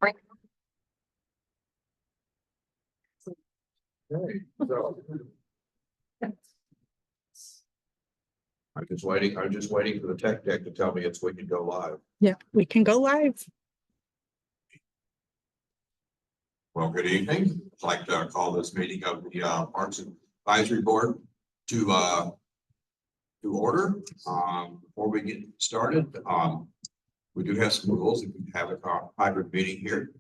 Okay, so I'm just waiting for the tech deck to tell me we can go live. Yeah, we can go live. Well, good evening. I'd like to call this meeting of the Parks Advisory Board to order. Before we get started, we do have some rules if we have a hybrid meeting here.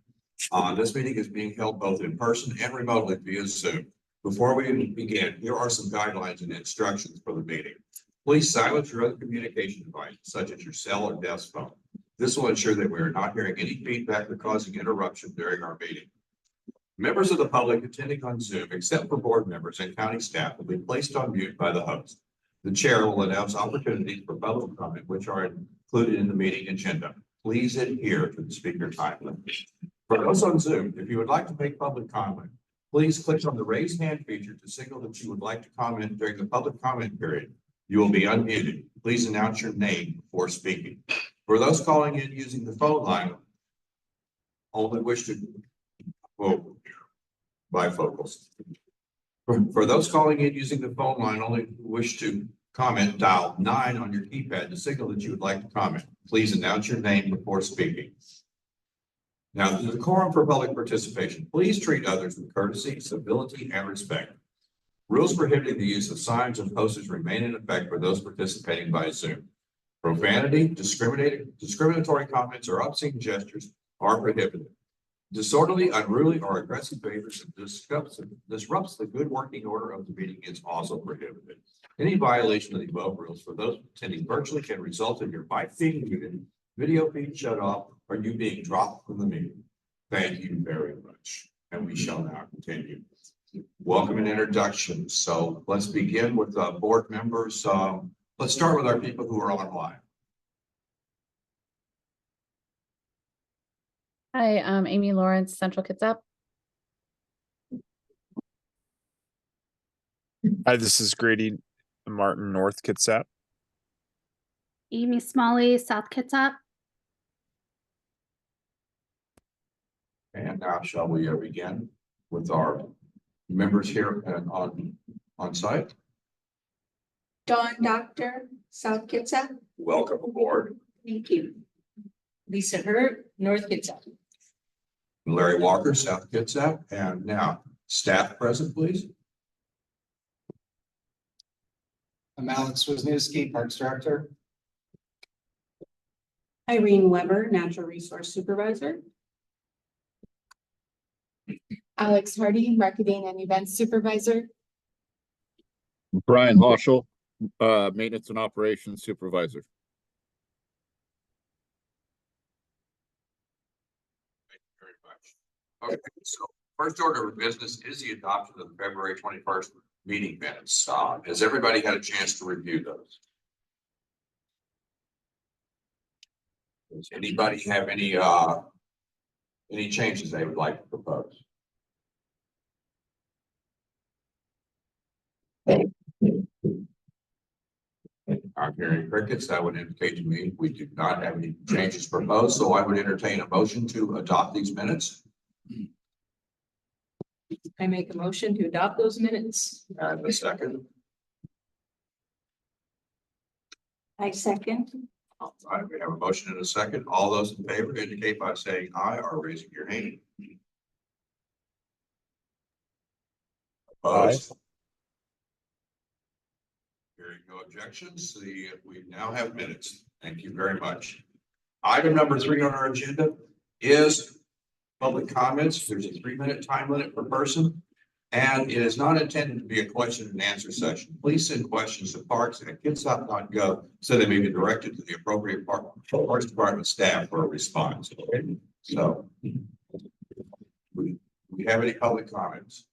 This meeting is being held both in person and remotely via Zoom. Before we begin, here are some guidelines and instructions for the meeting. Please silence your other communication devices, such as your cell or desk phone. This will ensure that we are not hearing any feedback or causing interruption during our meeting. Members of the public attending on Zoom, except for board members and county staff, will be placed on mute by the host. The chair will announce opportunities for public comment, which are included in the meeting agenda. Please adhere to the speaker time limit. For those on Zoom, if you would like to make public comment, please click on the raise hand feature to signal that you would like to comment during the public comment period. You will be unmuted. Please announce your name before speaking. For those calling in using the phone line, only wish to bifocals. For those calling in using the phone line, only wish to comment, dial 9 on your keypad to signal that you would like to comment. Please announce your name before speaking. Now, the quorum for public participation. Please treat others with courtesy, civility, and respect. Rules prohibiting the use of signs and posters remain in effect for those participating by Zoom. Profanity, discriminatory comments, or obscene gestures are prohibited. Disorderly, unruly, or aggressive behaviors that disrupts the good working order of the meeting is also prohibited. Any violation of the above rules for those attending virtually can result in your mic being muted, video feed shut off, or you being dropped from the meeting. Thank you very much. And we shall now continue. Welcome and introduction. So let's begin with board members. Let's start with our people who are online. Hi, I'm Amy Lawrence, Central Kitsap. Hi, this is Grady Martin, North Kitsap. Amy Smalley, South Kitsap. And now shall we begin with our members here and on site. Dawn Doctor, South Kitsap. Welcome aboard. Thank you. Lisa Hurt, North Kitsap. Larry Walker, South Kitsap. And now staff present, please. I'm Alex Wisniewski, Parks Director. Irene Weber, Natural Resource Supervisor. Alex Hardy, Marketing and Events Supervisor. Brian Hoschel, Maintenance and Operations Supervisor. Thank you very much. Okay, so first order of business is the adoption of the February 21st meeting minutes. Has everybody had a chance to review those? Does anybody have any changes they would like to propose? I'm hearing crickets. That would indicate to me we do not have any changes proposed, so I would entertain a motion to adopt these minutes. I make a motion to adopt those minutes. And a second. I second. All right, we have a motion and a second. All those in favor indicate by saying aye or raising your hand. Opposed? Hearing no objections, we now have minutes. Thank you very much. Item number 3 on our agenda is public comments. There's a 3-minute time limit per person, and it is not intended to be a question and answer session. Please send questions to parks@kitsap.gov so they may be directed to the appropriate Parks Department staff for a response. Okay? So, we have any public comments?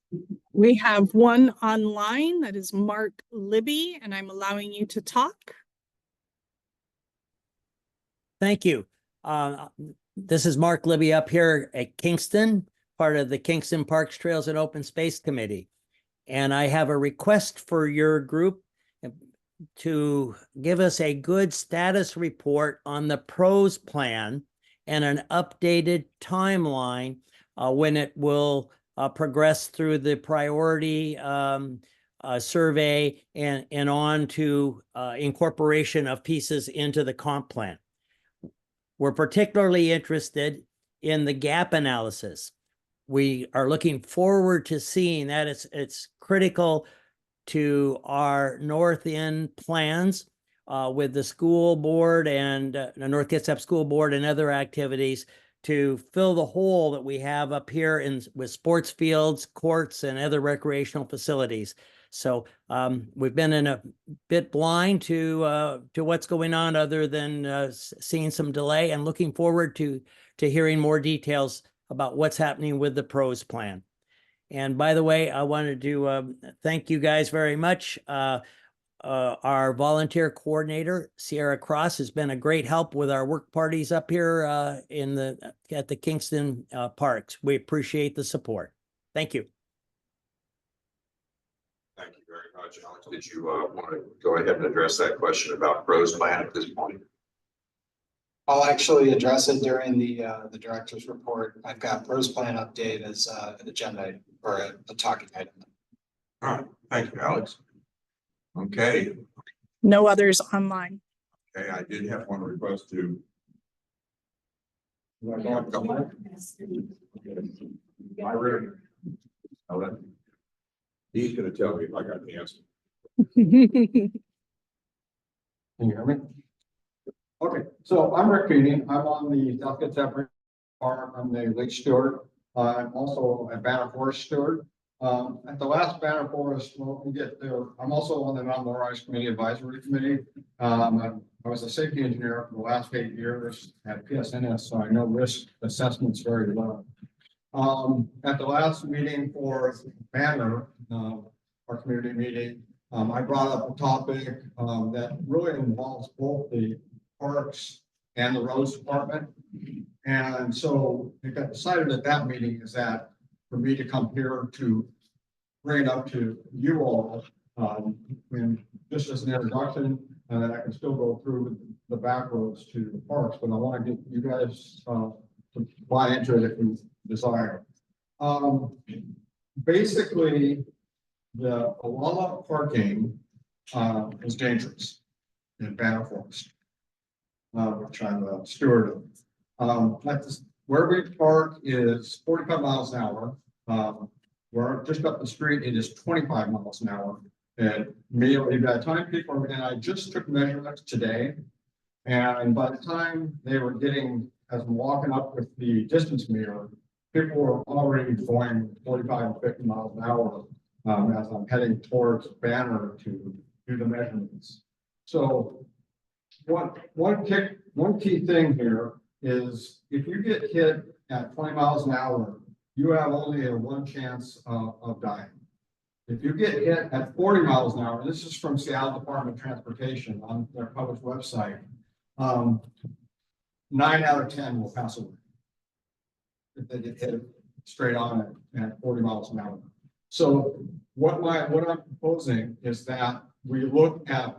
We have one online that is Mark Libby, and I'm allowing you to talk. Thank you. This is Mark Libby up here at Kingston, part of the Kingston Parks, Trails, and Open Space Committee. And I have a request for your group to give us a good status report on the PROS plan and an updated timeline when it will progress through the priority survey and on to incorporation of pieces into the comp plan. We're particularly interested in the gap analysis. We are looking forward to seeing that. It's critical to our North End plans with the school board and the North Kitsap School Board and other activities to fill the hole that we have up here with sports fields, courts, and other recreational facilities. So we've been in a bit blind to what's going on, other than seeing some delay, and looking forward to hearing more details about what's happening with the pros plan. And by the way, I wanted to thank you guys very much. Our volunteer coordinator, Sierra Cross, has been a great help with our work parties up here at the Kingston parks. We appreciate the support. Thank you. Thank you very much, Alex. Did you want to go ahead and address that question about pros plan at this point? I'll actually address it during the director's report. I've got pros plan update as an agenda item, or a talking item. All right, thank you, Alex. Okay, No others online. okay, I did have one request to. My room. He's gonna tell me if I got the answer. Can you hear me? Okay, so I'm Rick Feeny. I'm on the South Kitsap Farm. I'm the lake steward. I'm also a Banner Forest steward. At the last Banner Forest, well, we get there. I'm also on the Non-Motorized Committee Advisory Committee. I was a safety engineer for the last 8 years at PSNS, so I know risk assessments very well. At the last meeting for Banner, our community meeting, I brought up a topic that really involves both the parks and the roads department. And so it got decided at that meeting is that for me to come here to bring it up to you all, and just as an introduction, and then I can still go through the back roads to the parks, but I want to get you guys to buy into it if you desire. Basically, the Olala parking is dangerous in Banner Forest, which I'm a steward of. Where we park is 45 miles an hour. We're just up the street, it is 25 miles an hour. And immediately by the time people, and I just took measurements today. And by the time they were getting, as I'm walking up with the distance meter, people were already going 45 and 50 miles an hour as I'm heading towards Banner to do the measurements. So one key thing here is if you get hit at 20 miles an hour, you have only a 1 chance of dying. If you get hit at 40 miles an hour, this is from Seattle Department of Transportation on their published website, 9 out of 10 will pass away if they get hit straight on at 40 miles an hour. So what I'm proposing is that we look at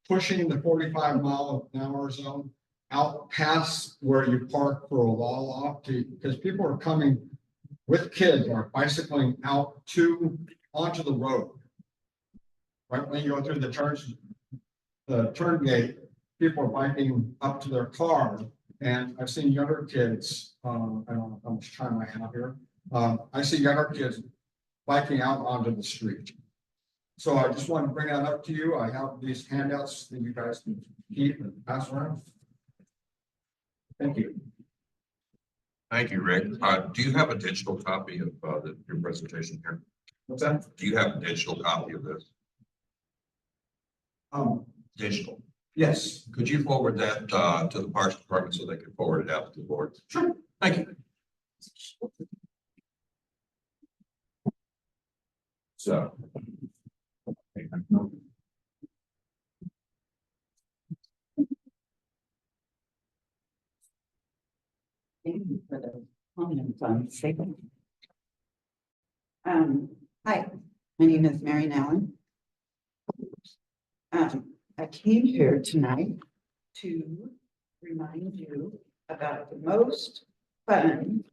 pushing the 45-mile-an-hour zone out past where you park for a wall off, because people are coming with kids or bicycling out onto the road. Right when you go through the turn gate, people are biking up to their car, and I've seen younger kids. I don't know how much time I have here. I see younger kids biking out onto the street. So I just want to bring that up to you. I have these handouts that you guys can keep and pass around. Thank you. Thank you, Rick. Do you have a digital copy of your presentation here? What's that? Do you have a digital copy of this? Digital. Yes. Could you forward that to the Parks Department so they can forward it out to the board? Sure. Thank you. So. Thank you for the comments on safety. Hi, my name is Mary Allen. I came here tonight to remind you about the most fun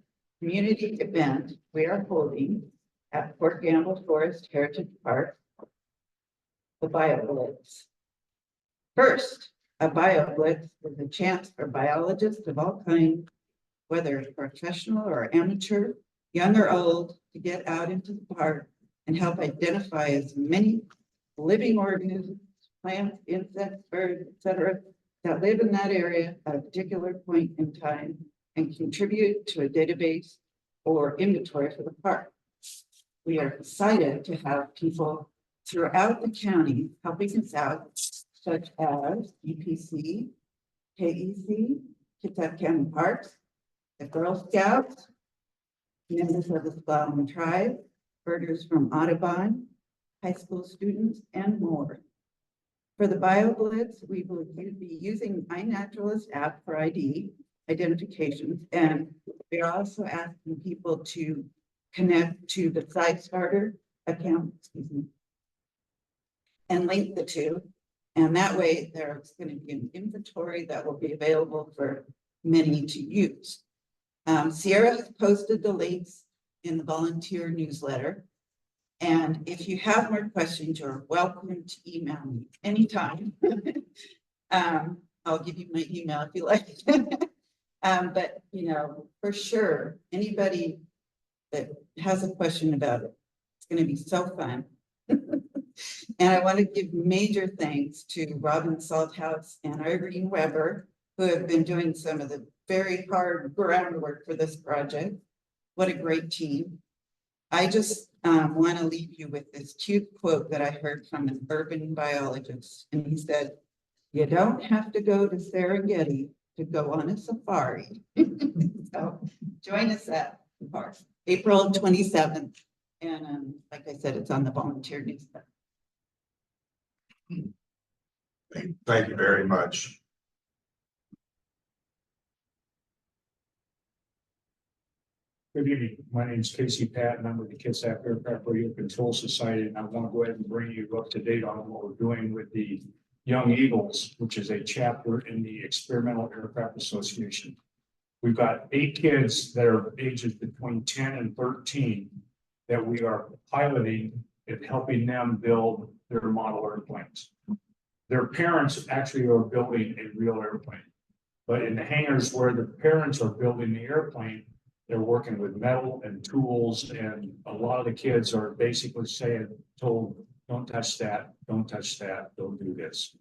community event we are holding at Fort Gamble Forest Heritage Park, the BioBlitz. First, a BioBlitz is a chance for biologists of all kinds, whether professional or amateur, young or old, to get out into the park and help identify as many living organisms, plants, insects, birds, etc., that live in that area at a particular point in time and contribute to a database or inventory for the park. We are excited to have people throughout the county helping us out, such as EPC, KEC, Kitsap County Parks, the Girl Scouts, members of the Spalding Tribe, birders from Audubon, high school students, and more. For the BioBlitz, we will be using iNaturalist app for ID identifications, and we're also asking people to connect to the SiteStarter account, and link the two. And that way there's going to be an inventory that will be available for many to use. Sierra has posted the links in the volunteer newsletter. And if you have more questions, you're welcome to email me anytime. I'll give you my email if you like. But for sure, anybody that has a question about it, it's going to be so fun. And I want to give major thanks to Robin Salthouse and Irene Weber, who have been doing some of the very hard groundwork for this project. What a great team. I just want to leave you with this cute quote that I heard from an urban biologist. And he said, "You don't have to go to Serengeti to go on a safari." So join us at the park, April 27th. And like I said, it's on the volunteer newsletter. Thank you very much. Good evening. My name is Casey Patton. I'm with the Kitsap Aircraft Radio Control Society, and I want to go ahead and bring you up to date on what we're doing with the Young Eagles, which is a chapter in the Experimental Aircraft Association. We've got 8 kids that are ages between 10 and 13 that we are piloting and helping them build their model airplanes. Their parents actually are building a real airplane, but in the hangars where the parents are building the airplane, they're working with metal and tools, and a lot of the kids are basically told, don't touch that, don't touch that, don't do this.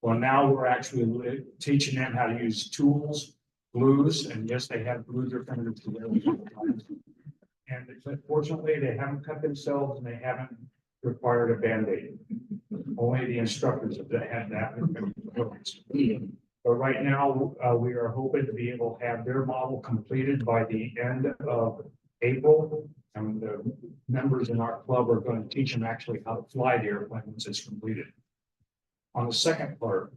Well, now we're actually teaching them how to use tools, glues, and yes, they have glued their fingers together. And unfortunately, they haven't cut themselves and they haven't required a Band-Aid. Only the instructors have had that. But right now, we are hoping to be able to have their model completed by the end of April. And the members in our club are going to teach them actually how to fly the airplane once it's completed. On the second part,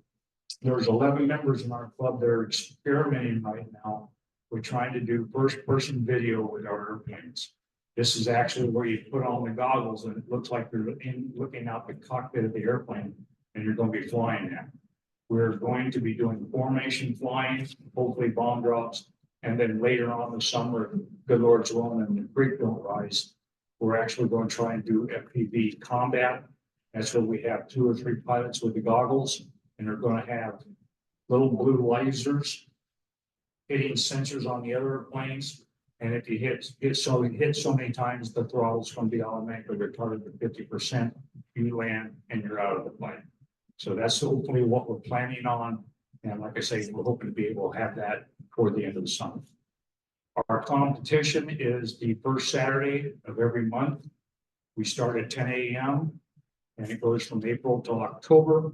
there's 11 members in our club that are experimenting right now. We're trying to do first-person video with our airplanes. This is actually where you put on the goggles and it looks like you're looking out the cockpit of the airplane and you're going to be flying that. We're going to be doing formation flying, hopefully bomb drops, and then later on in the summer, good Lord's willing, and the creek don't rise, we're actually going to try and do FPV combat. That's where we have 2 or 3 pilots with the goggles, and they're going to have little blue lasers hitting sensors on the other planes. And if you hit so many times, the throttle's going to be automatically retarded to 50%. You land and you're out of the plane. So that's hopefully what we're planning on. And like I say, we're hoping to be able to have that toward the end of the summer. Our competition is the first Saturday of every month. We start at 10 a.m. and it goes from April till October.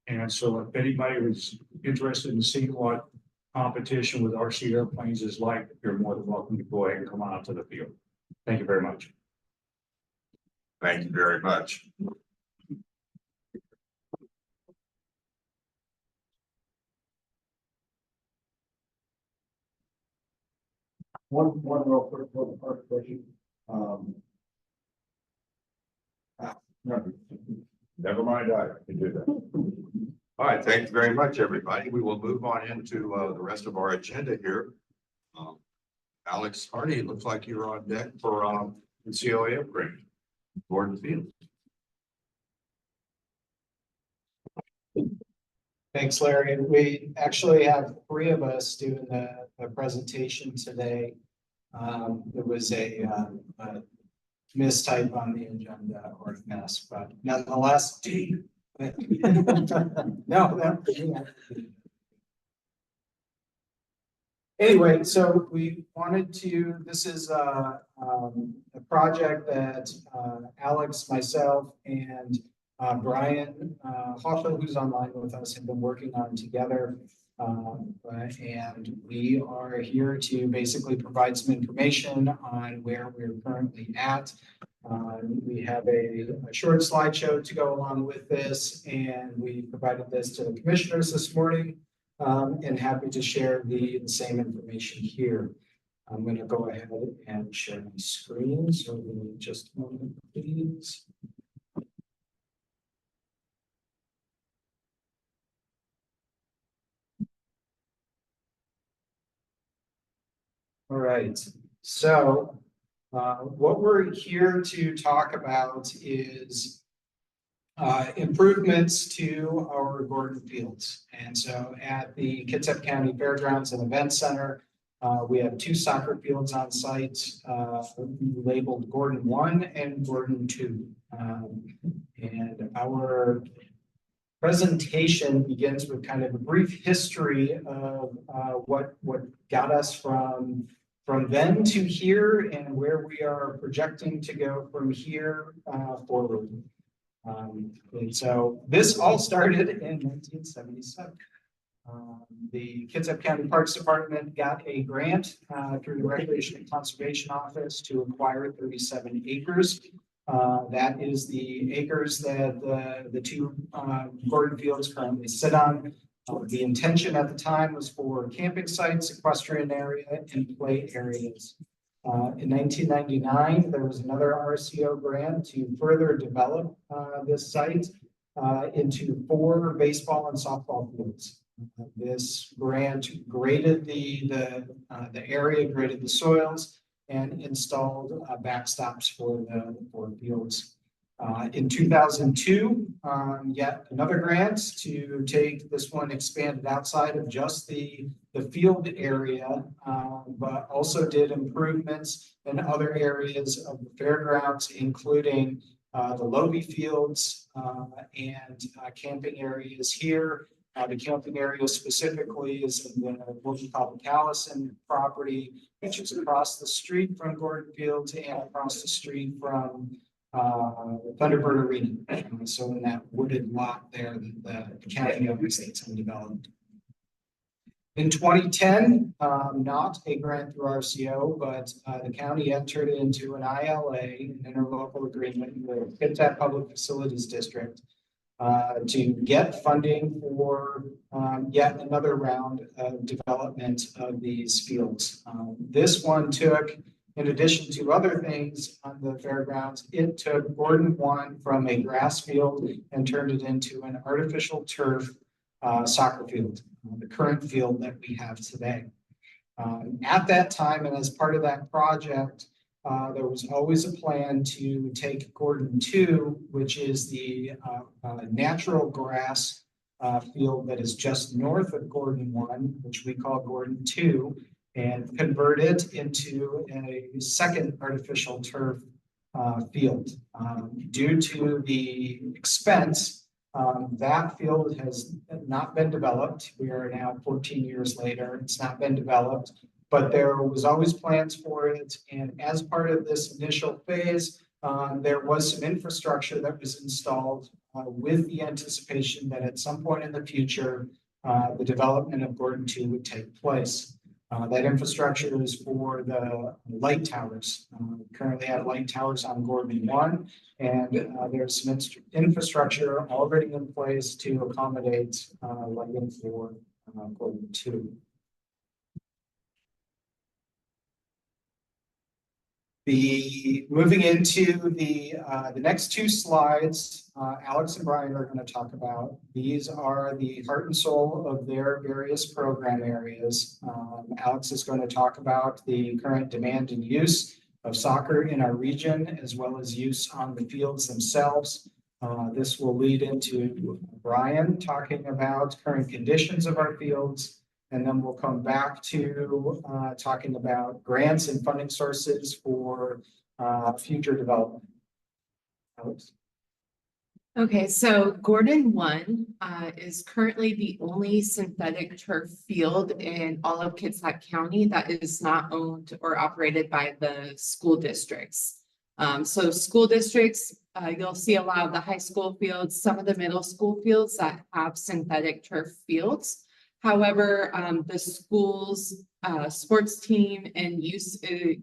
And so if anybody was interested in seeing what competition with RC airplanes is like, you're more than welcome to go ahead and come out to the field. Thank you very much. Thank you very much. One real quick little question. No, never mind, I can do that. All right, thank you very much, everybody. We will move on into the rest of our agenda here. Alex Hardy, it looks like you're on deck for the COA upgrade. Gordon Field. Thanks, Larry. We actually have three of us doing the presentation today. There was a mistype on the agenda or a mess, but nonetheless. No. Anyway, so we wanted to, this is a project that Alex, myself, and Brian Hoffman, who's online with us, have been working on together. And we are here to basically provide some information on where we're currently at. We have a short slideshow to go along with this, and we provided this to the commissioners this morning, and happy to share the same information here. I'm going to go ahead and share my screen. So give me just a moment, please. All right, so what we're here to talk about is improvements to our Gordon Fields. And so at the Kitsap County Fairgrounds and Event Center, we have two soccer fields on site labeled Gordon 1 and Gordon 2. And our presentation begins with kind of a brief history of what got us from then to here and where we are projecting to go from here forward. And so this all started in 1977. The Kitsap County Parks Department got a grant through the Recreation and Conservation Office to acquire 37 acres. That is the acres that the two Gordon Fields currently sit on. The intention at the time was for camping sites, equestrian area, and play areas. In 1999, there was another RCO grant to further develop this site into 4 baseball and softball fields. This grant graded the area, graded the soils, and installed backstops for the 4 fields. In 2002, yet another grant to take this one expanded outside of just the field area, but also did improvements in other areas of the fairgrounds, including the Lobe fields and camping areas here. The camping area specifically is in what we call the Callison property, which is across the street from Gordon Fields and across the street from Thunderbird Arena. So in that wooded lot there that the county owns that's undeveloped. In 2010, not a grant through RCO, but the county entered into an ILA, an interlocal agreement with Kitsap Public Facilities District to get funding for yet another round of development of these fields. This one took, in addition to other things on the fairgrounds, it took Gordon 1 from a grass field and turned it into an artificial turf soccer field, the current field that we have today. At that time, and as part of that project, there was always a plan to take Gordon 2, which is the natural grass field that is just north of Gordon 1, which we call Gordon 2, and convert it into a second artificial turf field. Due to the expense, that field has not been developed. We are now 14 years later. It's not been developed, but there was always plans for it. And as part of this initial phase, there was some infrastructure that was installed with the anticipation that at some point in the future, the development of Gordon 2 would take place. That infrastructure is for the light towers. We currently have light towers on Gordon 1, and there's some infrastructure already in place to accommodate lighting for Gordon 2. Moving into the next two slides, Alex and Brian are going to talk about. These are the heart and soul of their various program areas. Alex is going to talk about the current demand and use of soccer in our region, as well as use on the fields themselves. This will lead into Brian talking about current conditions of our fields. And then we'll come back to talking about grants and funding sources for future development. Alex? Okay, so Gordon 1 is currently the only synthetic turf field in all of Kitsap County that is not owned or operated by the school districts. So school districts, you'll see a lot of the high school fields, some of the middle school fields that have synthetic turf fields. However, the school's sports team and use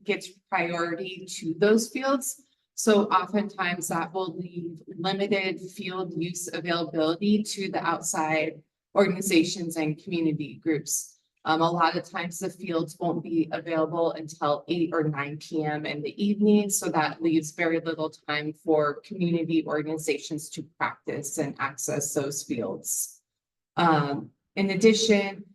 gets priority to those fields. So oftentimes that will leave limited field use availability to the outside organizations and community groups. A lot of times the fields won't be available until 8 or 9 p.m. in the evening. So that leaves very little time for community organizations to practice and access those fields. In addition,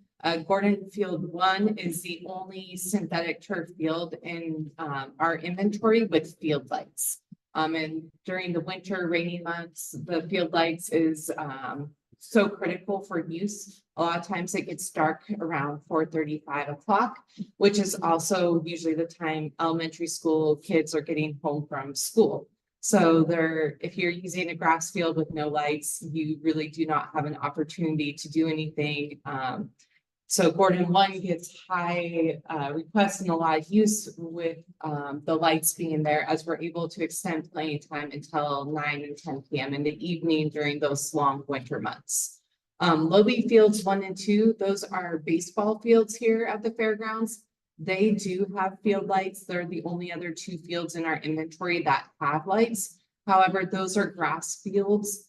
Gordon Field 1 is the only synthetic turf field in our inventory with field lights. And during the winter rainy months, the field lights is so critical for use. A lot of times it gets dark around 4:30, 5 o'clock, which is also usually the time elementary school kids are getting home from school. So if you're using a grass field with no lights, you really do not have an opportunity to do anything. So Gordon 1 gets high requests and a lot of use with the lights being there, as we're able to extend playing time until 9 and 10 p.m. in the evening during those long winter months. Lobby fields 1 and 2, those are baseball fields here at the fairgrounds. They do have field lights. They're the only other 2 fields in our inventory that have lights. However, those are grass fields.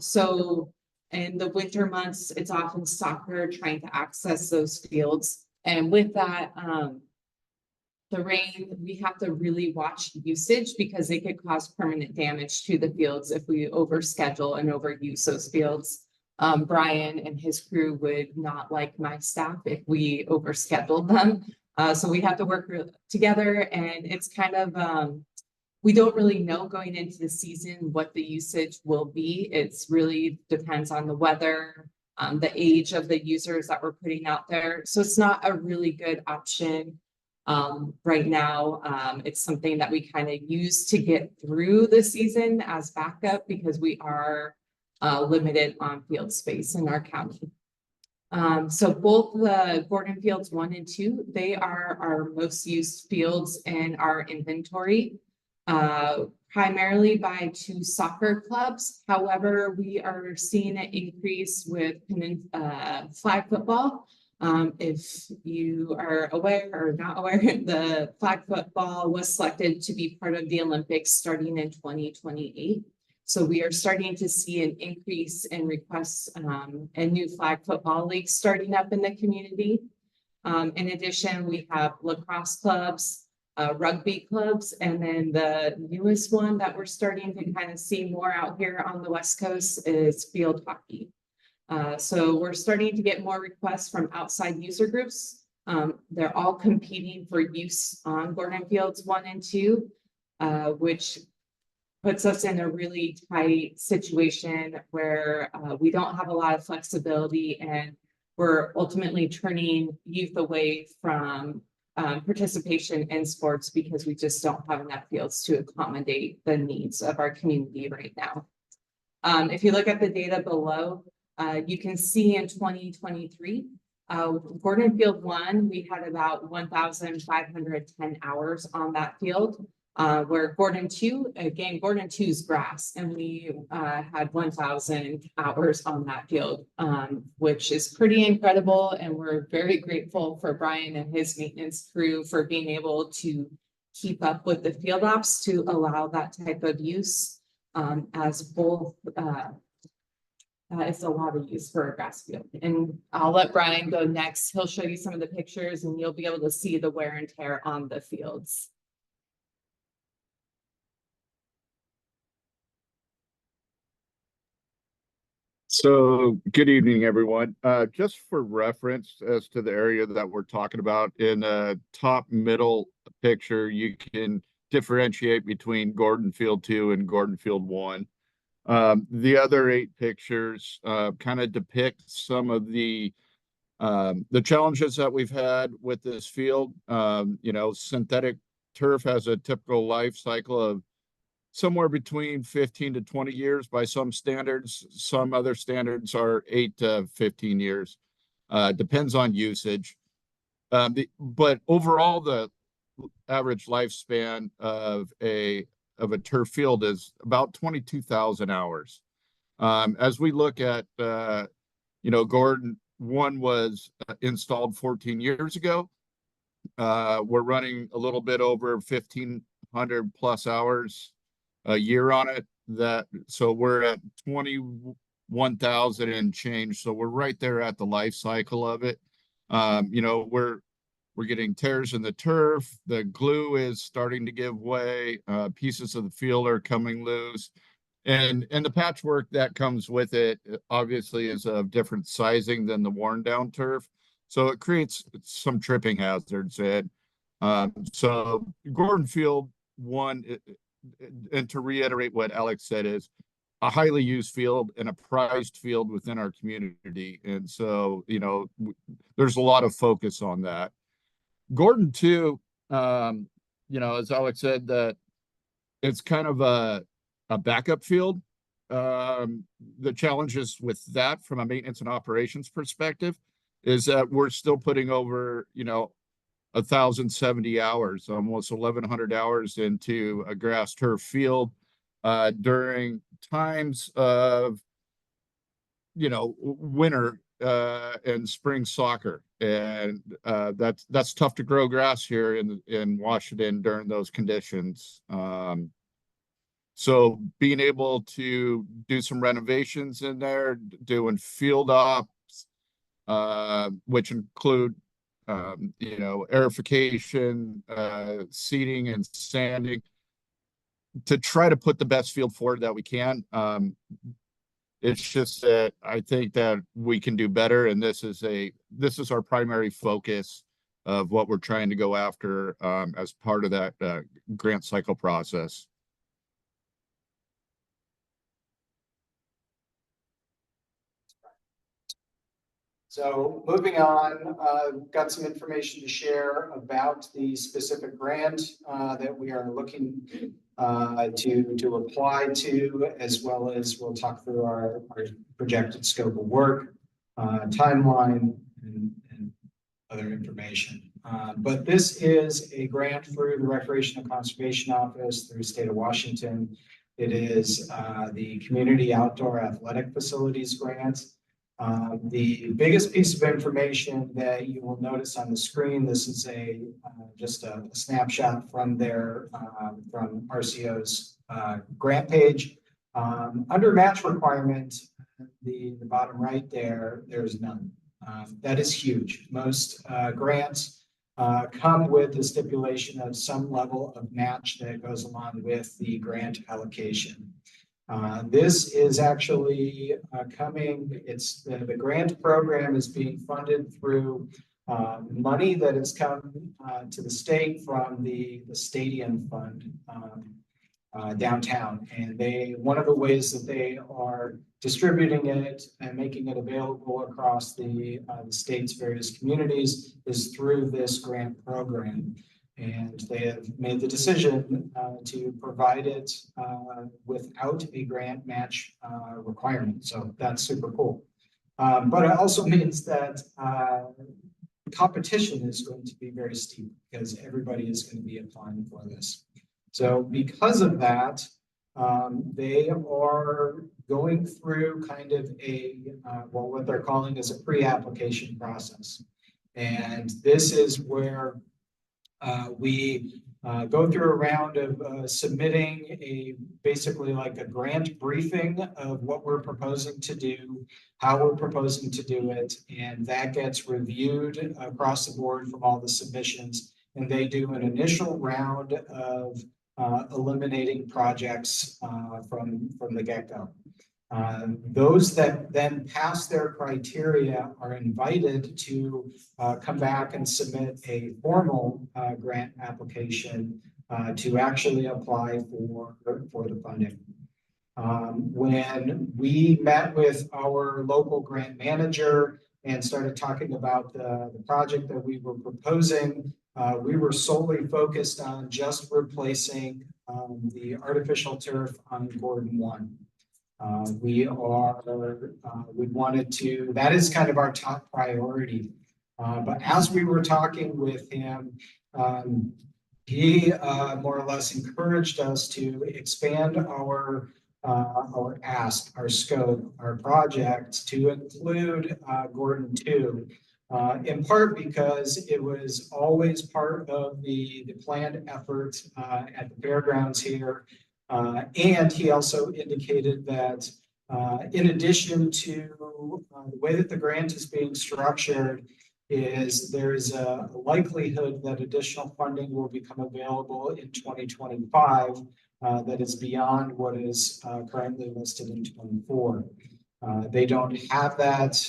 So in the winter months, it's often soccer trying to access those fields. And with that, the rain, we have to really watch usage because it could cause permanent damage to the fields if we overschedule and overuse those fields. Brian and his crew would not like my staff if we overscheduled them. So we have to work together, and it's kind of, we don't really know going into the season what the usage will be. It's really depends on the weather, the age of the users that we're putting out there. So it's not a really good option right now. It's something that we kind of use to get through the season as backup because we are limited on field space in our county. So both the Gordon Fields 1 and 2, they are our most used fields in our inventory, primarily by 2 soccer clubs. However, we are seeing an increase with flag football. If you are aware or not aware, the flag football was selected to be part of the Olympics starting in 2028. So we are starting to see an increase in requests and new flag football leagues starting up in the community. In addition, we have lacrosse clubs, rugby clubs, and then the newest one that we're starting to kind of see more out here on the West Coast is field hockey. So we're starting to get more requests from outside user groups. They're all competing for use on Gordon Fields 1 and 2, which puts us in a really tight situation where we don't have a lot of flexibility, and we're ultimately turning youth away from participation in sports because we just don't have enough fields to accommodate the needs of our community right now. If you look at the data below, you can see in 2023, Gordon Field 1, we had about 1,510 hours on that field. Where Gordon 2, again, Gordon 2 is grass, and we had 1,000 hours on that field, which is pretty incredible. And we're very grateful for Brian and his maintenance crew for being able to keep up with the field ops to allow that type of use, as both it's a lot of use for a grass field. And I'll let Brian go next. He'll show you some of the pictures and you'll be able to see the wear and tear on the fields. So, good evening, everyone. Just for reference as to the area that we're talking about, in the top middle picture, you can differentiate between Gordon Field 2 and Gordon Field 1. The other 8 pictures kind of depict some of the challenges that we've had with this field. Synthetic turf has a typical life cycle of somewhere between 15 to 20 years by some standards. Some other standards are 8 to 15 years. Depends on usage. But overall, the average lifespan of a turf field is about 22,000 hours. As we look at, Gordon 1 was installed 14 years ago. We're running a little bit over 1,500 plus hours a year on it. So we're at 21,000 and change. So we're right there at the life cycle of it. We're getting tears in the turf. The glue is starting to give way. Pieces of the field are coming loose. And the patchwork that comes with it obviously is of different sizing than the worn down turf. So it creates some tripping hazards. And so Gordon Field 1, and to reiterate what Alex said, is a highly used field and a prized field within our community. And so, there's a lot of focus on that. Gordon 2, as Alex said, that it's kind of a backup field. The challenges with that from a maintenance and operations perspective is that we're still putting over, 1,070 hours, almost 1,100 hours into a grass turf field during times of, winter and spring soccer. And that's tough to grow grass here in Washington during those conditions. So being able to do some renovations in there, doing field ops, which include aerification, seeding and sanding, to try to put the best field forward that we can. It's just that I think that we can do better, and this is our primary focus of what we're trying to go after as part of that grant cycle process. So moving on, got some information to share about the specific grant that we are looking to apply to, as well as we'll talk through our projected scope of work, timeline, and other information. But this is a grant through the Recreation and Conservation Office through the state of Washington. It is the Community Outdoor Athletic Facilities Grant. The biggest piece of information that you will notice on the screen, this is just a snapshot from from RCO's grant page. Under match requirement, the bottom right there's none. That is huge. Most grants come with the stipulation of some level of match that goes along with the grant allocation. This is actually coming. It's the grant program is being funded through money that has come to the state from the stadium fund downtown. And one of the ways that they are distributing it and making it available across the state's various communities is through this grant program. And they have made the decision to provide it without a grant match requirement. So that's super cool. But it also means that competition is going to be very steep because everybody is going to be applying for this. So because of that, they are going through kind of what they're calling is a pre-application process. And this is where we go through a round of submitting basically like a grant briefing of what we're proposing to do, how we're proposing to do it, and that gets reviewed across the board from all the submissions. And they do an initial round of eliminating projects from the get-go. Those that then pass their criteria are invited to come back and submit a formal grant application to actually apply for the funding. When we met with our local grant manager and started talking about the project that we were proposing, we were solely focused on just replacing the artificial turf on Gordon 1. We wanted to, that is kind of our top priority. But as we were talking with him, he more or less encouraged us to expand our ask, our scope, our project to include Gordon 2. In part because it was always part of the planned effort at the fairgrounds here. And he also indicated that in addition to the way that the grant is being structured, is there's a likelihood that additional funding will become available in 2025 that is beyond what is currently listed in 24. They don't have that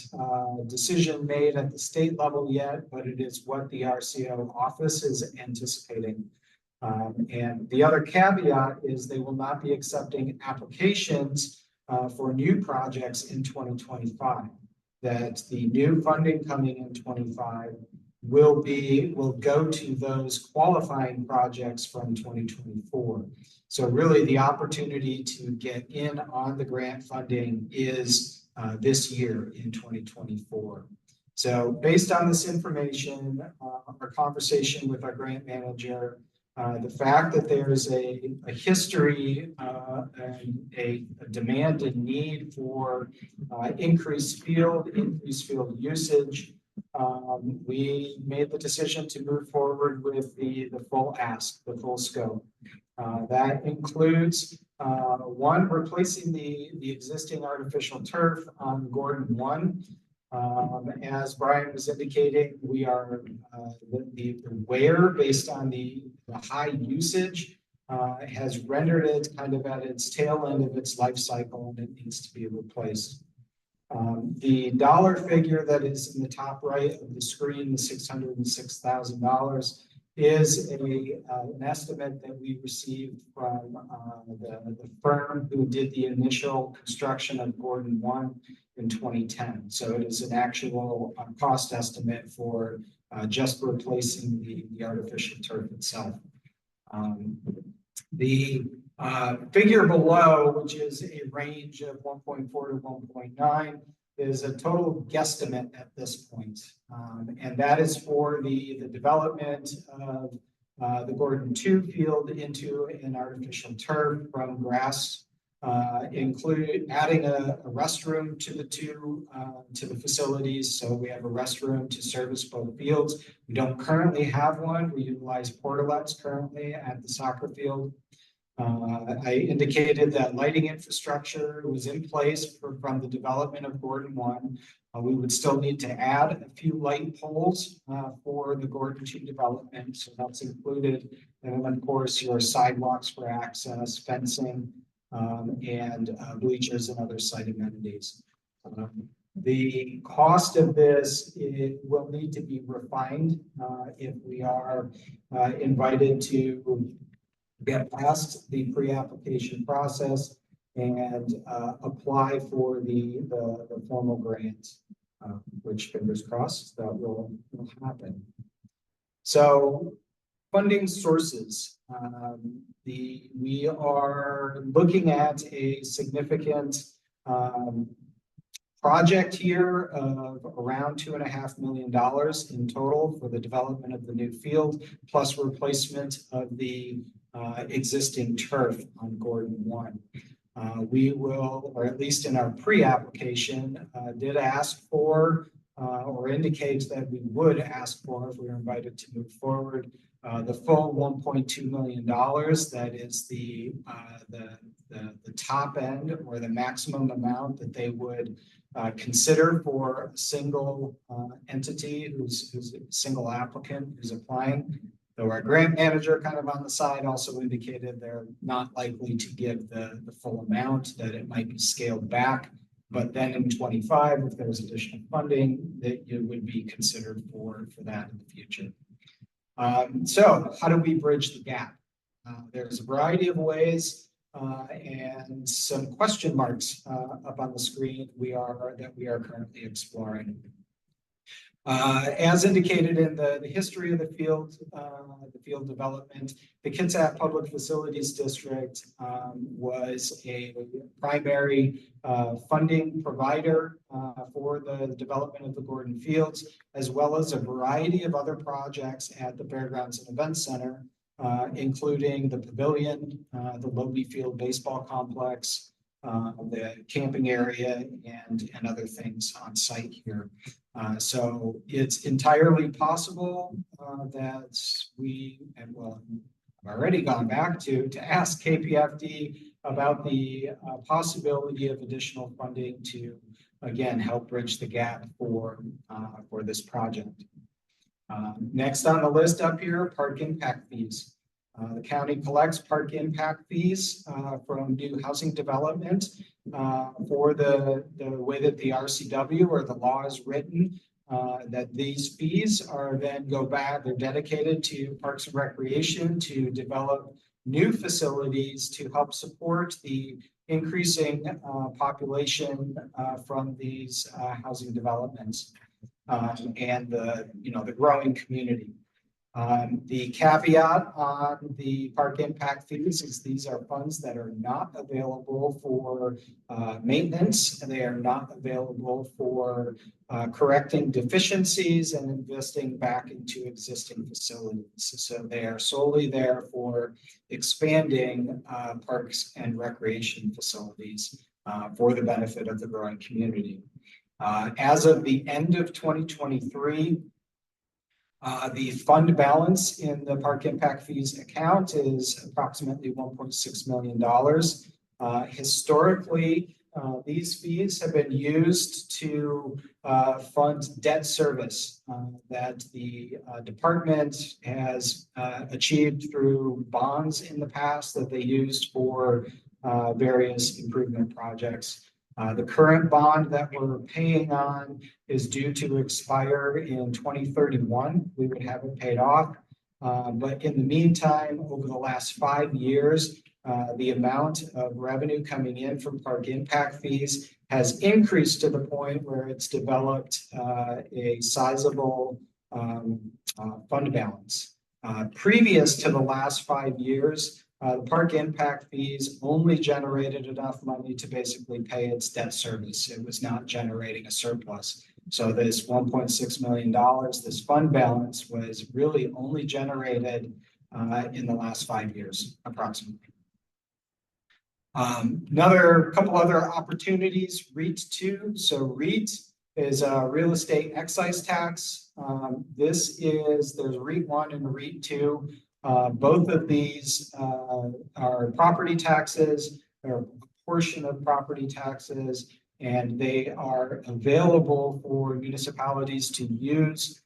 decision made at the state level yet, but it is what the RCO office is anticipating. And the other caveat is they will not be accepting applications for new projects in 2025. That the new funding coming in 25 will go to those qualifying projects from 2024. So really the opportunity to get in on the grant funding is this year in 2024. So based on this information, our conversation with our grant manager, the fact that there is a history and a demand and need for increased field usage, we made the decision to move forward with the full ask, the full scope. That includes one, replacing the existing artificial turf on Gordon 1. As Brian was indicating, we are the wear based on the high usage has rendered it kind of at its tail end of its life cycle, and it needs to be replaced. The dollar figure that is in the top right of the screen, the $606,000, is an estimate that we received from the firm who did the initial construction of Gordon 1 in 2010. So it is an actual cost estimate for just replacing the artificial turf itself. The figure below, which is a range of 1.4 to 1.9, is a total guesstimate at this point. And that is for the development of the Gordon 2 field into an artificial turf from grass, including adding a restroom to the facilities. So we have a restroom to service both fields. We don't currently have one. We utilize portalets currently at the soccer field. I indicated that lighting infrastructure was in place from the development of Gordon 1. We would still need to add a few light poles for the Gordon 2 development. So that's included. And then of course your sidewalks for access, fencing, and bleachers and other site amenities. The cost of this will need to be refined if we are invited to get past the pre-application process and apply for the formal grant, which fingers crossed that will happen. So funding sources. We are looking at a significant project here of around $2.5 million in total for the development of the new field, plus replacement of the existing turf on Gordon 1. We will, or at least in our pre-application, did ask for or indicate that we would ask for, if we were invited to move forward, the full $1.2 million. That is the top end or the maximum amount that they would consider for a single entity who's a single applicant who's applying. Though our grant manager kind of on the side also indicated they're not likely to give the full amount, that it might be scaled back. But then in 25, if there's additional funding, that it would be considered for that in the future. So how do we bridge the gap? There's a variety of ways and some question marks up on the screen that we are currently exploring. As indicated in the history of the field development, the Kitsap Public Facilities District was a primary funding provider for the development of the Gordon Fields, as well as a variety of other projects at the Fairgrounds and Events Center, including the pavilion, the Lobe Field Baseball Complex, the camping area, and other things on site here. So it's entirely possible that I've already gone back to ask KPFD about the possibility of additional funding to, again, help bridge the gap for this project. Next on the list up here, park impact fees. The county collects park impact fees from new housing development for the way that the RCW or the law is written, that these fees are then they're dedicated to Parks and Recreation to develop new facilities to help support the increasing population from these housing developments and the growing community. The caveat on the park impact fees is these are funds that are not available for maintenance, and they are not available for correcting deficiencies and investing back into existing facilities. So they are solely there for expanding parks and recreation facilities for the benefit of the growing community. As of the end of 2023, the fund balance in the park impact fees account is approximately $1.6 million. Historically, these fees have been used to fund debt service that the department has achieved through bonds in the past that they used for various improvement projects. The current bond that we're paying on is due to expire in 2031. We would have it paid off. But in the meantime, over the last 5 years, the amount of revenue coming in from park impact fees has increased to the point where it's developed a sizable fund balance. Previous to the last 5 years, the park impact fees only generated enough money to basically pay its debt service. It was not generating a surplus. So this $1.6 million, this fund balance, was really only generated in the last 5 years, approximately. Couple other opportunities, REIT 2. So REIT is a real estate excise tax. There's REIT 1 and REIT 2. Both of these are property taxes, or a portion of property taxes, and they are available for municipalities to use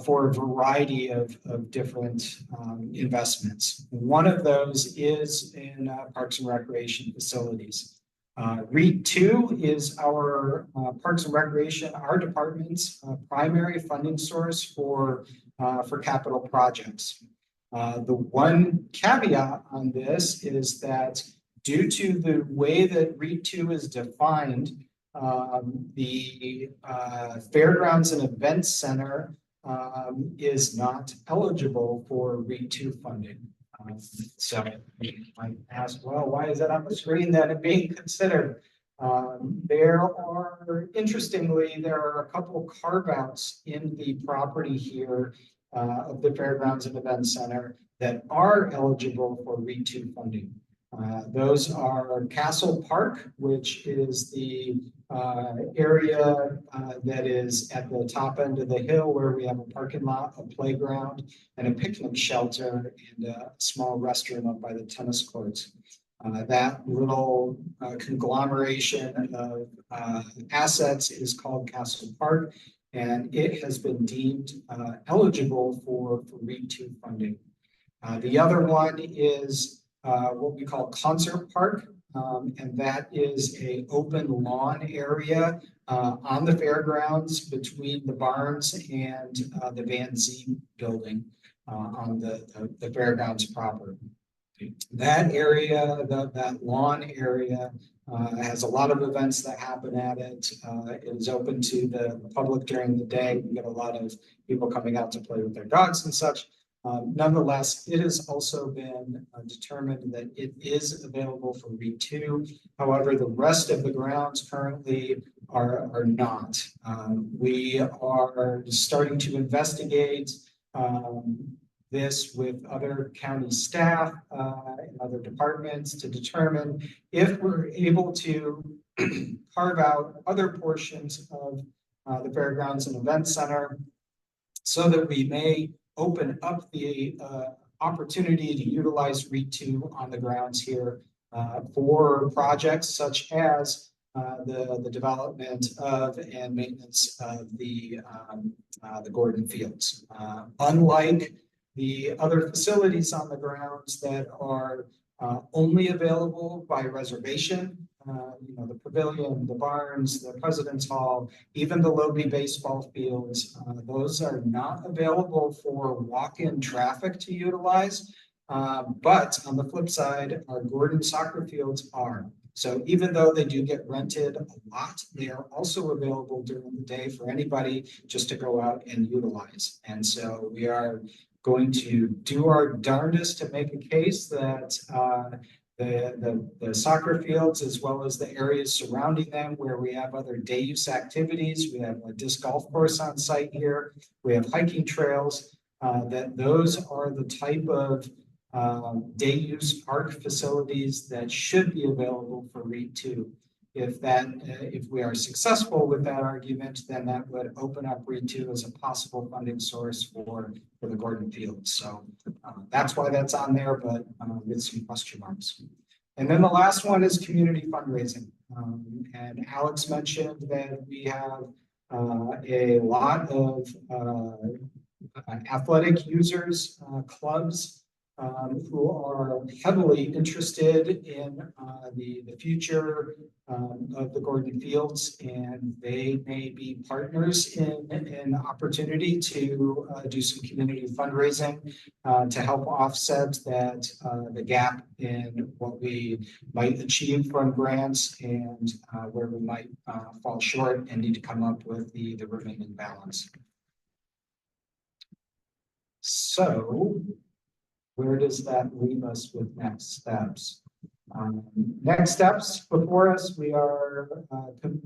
for a variety of different investments. One of those is in parks and recreation facilities. REIT 2 is our Parks and Recreation, our department's primary funding source for capital projects. The one caveat on this is that due to the way that REIT 2 is defined, the Fairgrounds and Events Center is not eligible for REIT 2 funding. So you might ask, well, why is that on the screen then and being considered? Interestingly, there are a couple of carve-outs in the property here of the Fairgrounds and Events Center that are eligible for REIT 2 funding. Those are Castle Park, which is the area that is at the top end of the hill where we have a parking lot, a playground, and a picnic shelter, and a small restroom up by the tennis courts. That little conglomeration of assets is called Castle Park. and it has been deemed eligible for REIT 2 funding. The other one is what we call Concert Park, and that is a open lawn area on the fairgrounds between the barns and the Van Zee building on the fairgrounds proper. That area, that lawn area, has a lot of events that happen at it. It is open to the public during the day. We get a lot of people coming out to play with their dogs and such. Nonetheless, it has also been determined that it is available for REIT 2. However, the rest of the grounds currently are not. We are starting to investigate this with other county staff and other departments to determine if we're able to carve out other portions of the fairgrounds and event center so that we may open up the opportunity to utilize REIT 2 on the grounds here for projects such as the development of and maintenance of the Gordon Fields. Unlike the other facilities on the grounds that are only available by reservation, the pavilion, the barns, the President's Hall, even the Lobe baseball fields, those are not available for walk-in traffic to utilize. But on the flip side, our Gordon soccer fields are. So even though they do get rented a lot, they are also available during the day for anybody just to go out and utilize. And so we are going to do our darndest to make a case that the soccer fields, as well as the areas surrounding them where we have other day use activities, we have a disc golf course on site here, we have hiking trails, that those are the type of day use park facilities that should be available for REIT 2. If we are successful with that argument, then that would open up REIT 2 as a possible funding source for the Gordon Fields. So that's why that's on there, but with some question marks. And then the last one is community fundraising. And Alex mentioned that we have a lot of athletic users, clubs, who are heavily interested in the future of the Gordon Fields, and they may be partners in an opportunity to do some community fundraising to help offset the gap in what we might achieve from grants and where we might fall short and need to come up with the remaining balance. So where does that leave us with next steps? Next steps before us, we are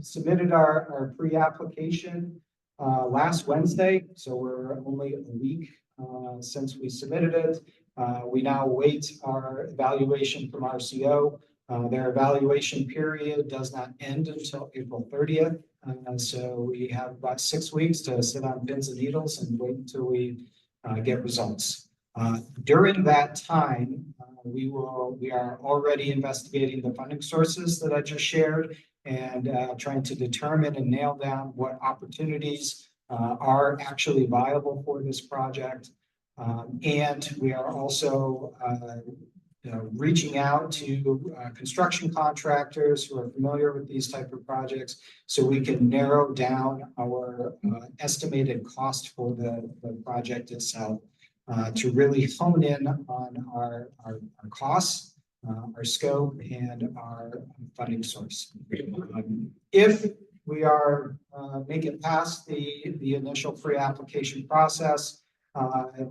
submitted our pre-application last Wednesday, so we're only a week since we submitted it. We now await our evaluation from RCO. Their evaluation period does not end until April 30th. So we have about 6 weeks to sit on pins and needles and wait until we get results. During that time, we are already investigating the funding sources that I just shared and trying to determine and nail down what opportunities are actually viable for this project. And we are also reaching out to construction contractors who are familiar with these type of projects so we can narrow down our estimated cost for the project itself. To really hone in on our costs, our scope, and our funding source. If we are make it past the initial pre-application process,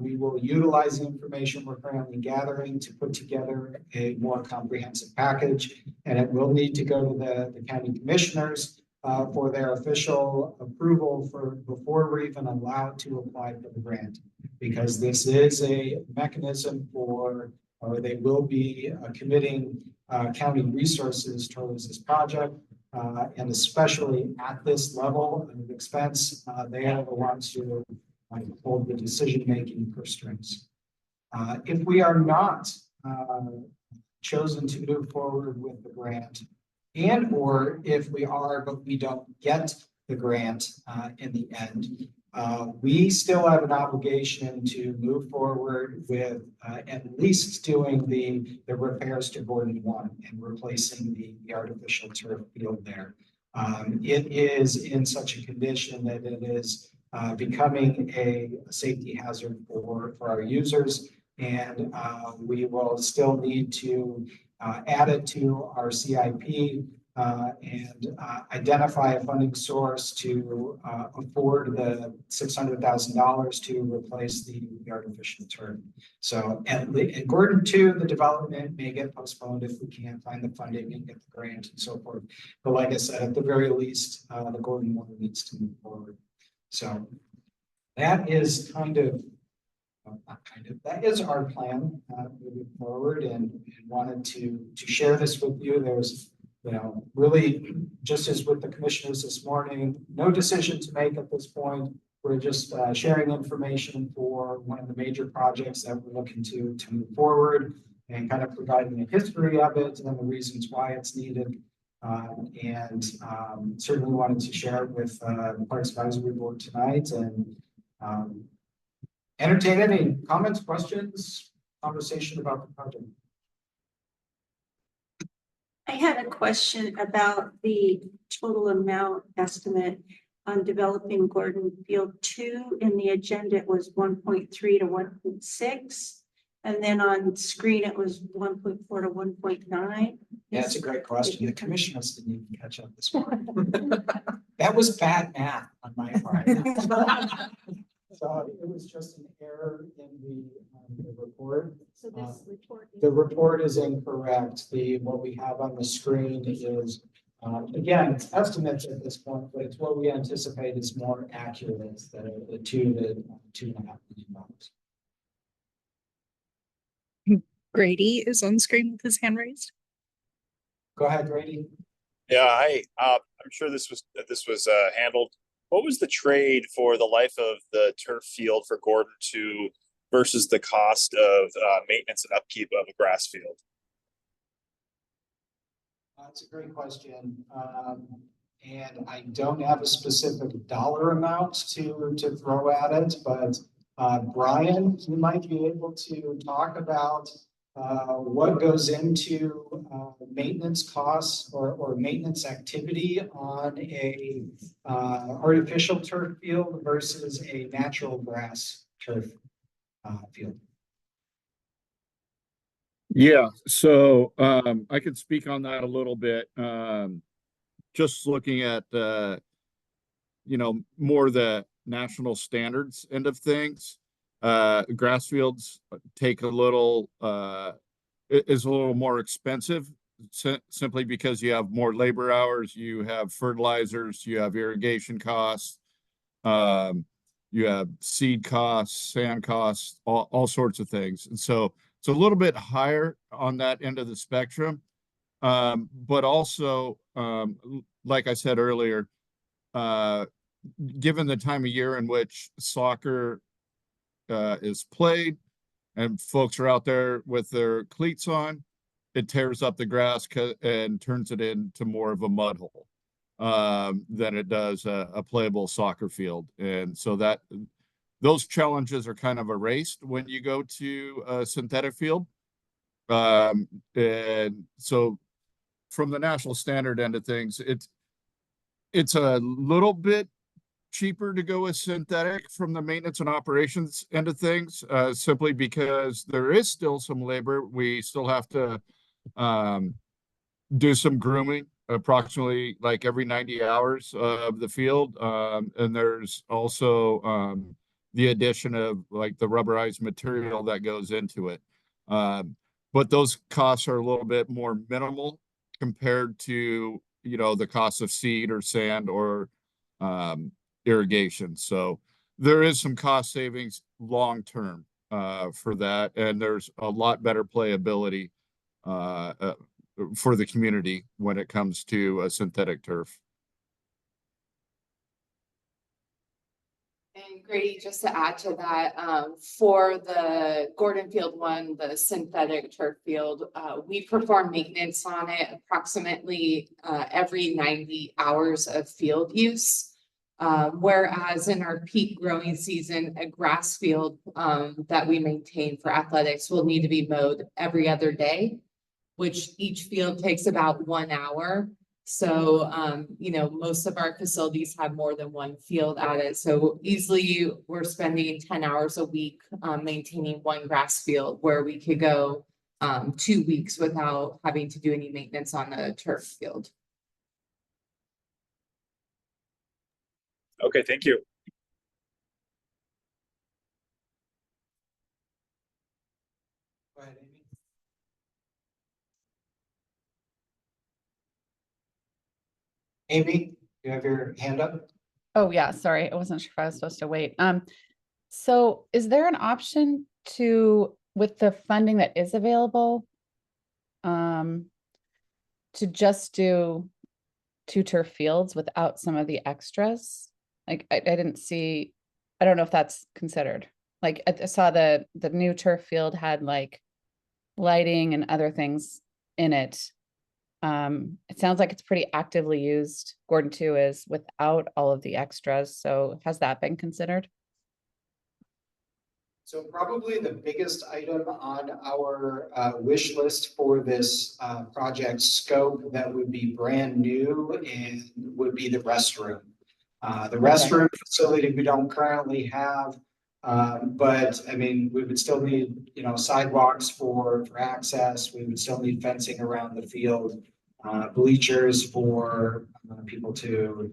we will utilize the information we're currently gathering to put together a more comprehensive package, and it will need to go to the county commissioners for their official approval before we're even allowed to apply for the grant. Because this is a mechanism or they will be committing county resources towards this project. And especially at this level of expense, they are the ones who hold the decision-making purse strings. If we are not chosen to move forward with the grant, and or if we are, but we don't get the grant in the end. We still have an obligation to move forward with at least doing the repairs to Gordon 1 and replacing the artificial turf field there. It is in such a condition that it is becoming a safety hazard for our users. And we will still need to add it to our CIP and identify a funding source to afford the $600,000 to replace the artificial turf. So at Gordon 2, the development may get postponed if we can't find the funding and get the grant and so forth. But like I said, at the very least, the Gordon 1 needs to move forward. So that is that is our plan moving forward, and wanted to share this with you. There's, really, just as with the commissioners this morning, no decision to make at this point. We're just sharing information for one of the major projects that we're looking to move forward, and kind of providing a history of it and the reasons why it's needed. Certainly wanted to share it with the Parks Advisory Board tonight, and entertain any comments, questions, conversation about the project. I had a question about the total amount estimate on developing Gordon Field 2. In the agenda, it was 1.3 to 1.6. And then on screen, it was 1.4 to 1.9. Yeah, that's a great question. The commissioners didn't even catch up this morning. That was bad math on my part. So it was just an error in the report. So this report. The report is incorrect. What we have on the screen is, again, it's estimates at this point, but it's what we anticipate is more accurate than the $2 to $2.5 million. Grady is on screen with his hand raised. Go ahead, Grady. Yeah, I'm sure this was handled. What was the trade for the life of the turf field for Gordon 2 versus the cost of maintenance and upkeep of a grass field? That's a great question. And I don't have a specific dollar amount to throw at it, but Brian, you might be able to talk about what goes into maintenance costs or maintenance activity on a artificial turf field versus a natural grass turf field. Yeah, so I could speak on that a little bit. Just looking at more the national standards end of things. Grass fields take is a little more expensive simply because you have more labor hours, you have fertilizers, you have irrigation costs, you have seed costs, sand costs, all sorts of things. And so it's a little bit higher on that end of the spectrum. But also, like I said earlier, given the time of year in which soccer is played and folks are out there with their cleats on, it tears up the grass and turns it into more of a mud hole than it does a playable soccer field. And so those challenges are kind of erased when you go to a synthetic field. And so from the national standard end of things, it's a little bit cheaper to go with synthetic from the maintenance and operations end of things, simply because there is still some labor. We still have to do some grooming approximately like every 90 hours of the field. And there's also the addition of like the rubberized material that goes into it. But those costs are a little bit more minimal compared to, the cost of seed or sand or irrigation. So there is some cost savings long term for that, and there's a lot better playability for the community when it comes to a synthetic turf. And Grady, just to add to that, for the Gordon Field 1, the synthetic turf field, we perform maintenance on it approximately every 90 hours of field use. Whereas in our peak growing season, a grass field that we maintain for athletics will need to be mowed every other day, which each field takes about 1 hour. So, most of our facilities have more than one field at it. So easily we're spending 10 hours a week maintaining one grass field where we could go 2 weeks without having to do any maintenance on the turf field. Okay, thank you. Go ahead, Amy. Amy, you have your hand up? Oh, yeah, sorry. I wasn't sure if I was supposed to wait. So is there an option to, with the funding that is available, to just do 2 turf fields without some of the extras? Like, I didn't see, I don't know if that's considered. Like, I saw the new turf field had like lighting and other things in it. It sounds like it's pretty actively used. Gordon 2 is without all of the extras. So has that been considered? So probably the biggest item on our wish list for this project scope that would be brand new and would be the restroom. The restroom facility we don't currently have, but I mean, we would still need, sidewalks for access. We would still need fencing around the field, bleachers for people to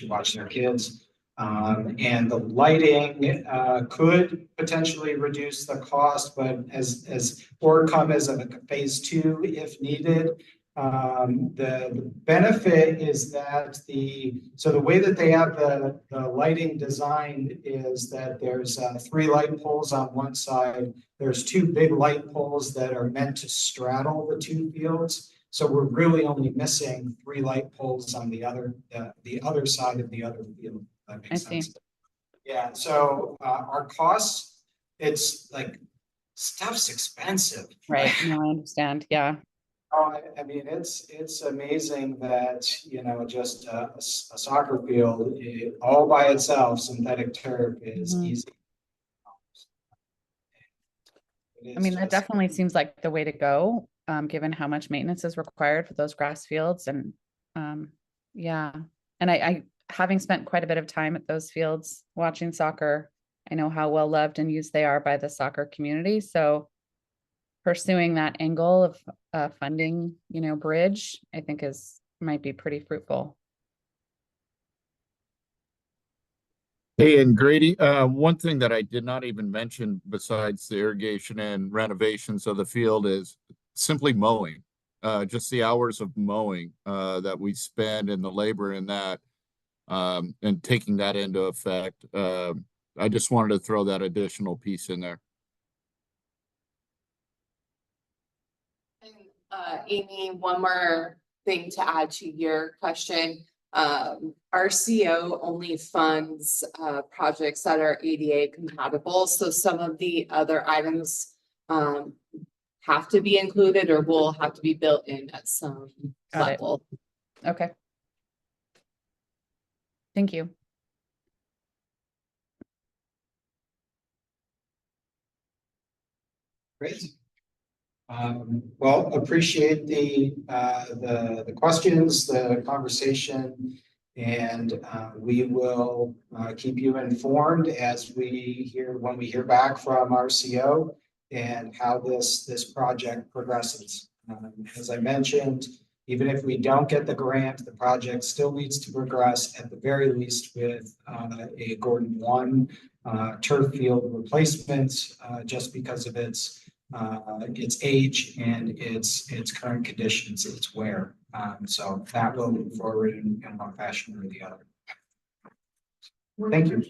watch their kids. And the lighting could potentially reduce the cost, but as or come as a phase 2 if needed. The benefit is that the way that they have the lighting designed is that there's 3 light poles on one side. There's 2 big light poles that are meant to straddle the 2 fields. So we're really only missing 3 light poles on the other side of the other field. That makes sense. Yeah, so our costs, it's like stuff's expensive. Right. No, I understand. Yeah. Oh, I mean, it's amazing that, just a soccer field all by itself, synthetic turf is easy. I mean, that definitely seems like the way to go, given how much maintenance is required for those grass fields. And yeah, and I having spent quite a bit of time at those fields watching soccer, I know how well loved and used they are by the soccer community. So pursuing that angle of funding, bridge, I think might be pretty fruitful. Hey, and Grady, one thing that I did not even mention besides the irrigation and renovations of the field is simply mowing. Just the hours of mowing that we spend and the labor in that, and taking that into effect. I just wanted to throw that additional piece in there. And Amy, one more thing to add to your question. RCO only funds projects that are ADA compatible. So some of the other items have to be included or will have to be built in at some level. Okay. Thank you. Great. Well, appreciate the questions, the conversation, and we will keep you informed as when we hear back from RCO and how this project progresses. As I mentioned, even if we don't get the grant, the project still needs to progress at the very least with a Gordon 1 turf field replacement, just because of its age and its current conditions, its wear. So that will move forward in one fashion or the other. Thank you.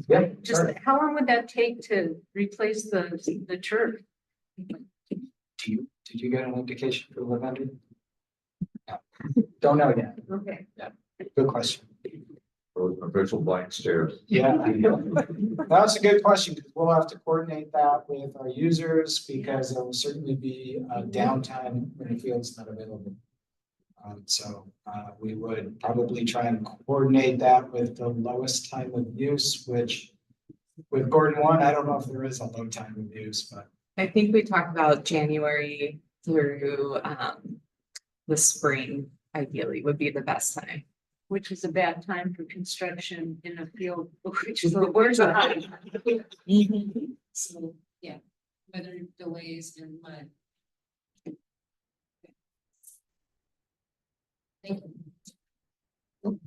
Yeah. Just how long would that take to replace the turf? Did you get an indication for the vendor? No. Don't know yet. Okay. Yeah. Good question. Official blank stares. Yeah, that's a good question, because we'll have to coordinate that with our users, because there will certainly be a downtime when the field's not available. We would probably try and coordinate that with the lowest time of use, which with Gordon 1, I don't know if there is a low time of use, but I think we talked about January through the spring ideally would be the best time. Which is a bad time for construction in a field, which is the worst time. So, yeah, weather delays and mud. Thank you.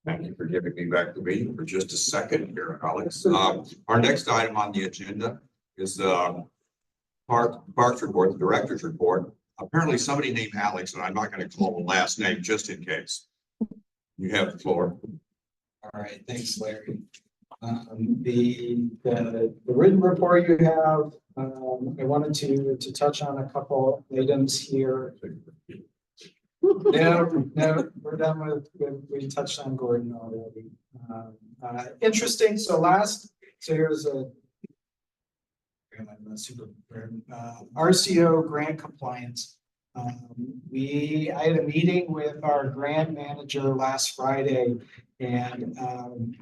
Thank you for giving me back the meeting for just a second here, Alex. Our next item on the agenda is Parks report, the director's report. Apparently somebody named Alex, and I'm not going to call the last name just in case. You have the floor. all right, thanks, Larry. The written report you have, I wanted to touch on a couple items here. No, we're done with, we touched on Gordon already. Interesting, so here's a RCO grant compliance. I had a meeting with our grant manager last Friday, and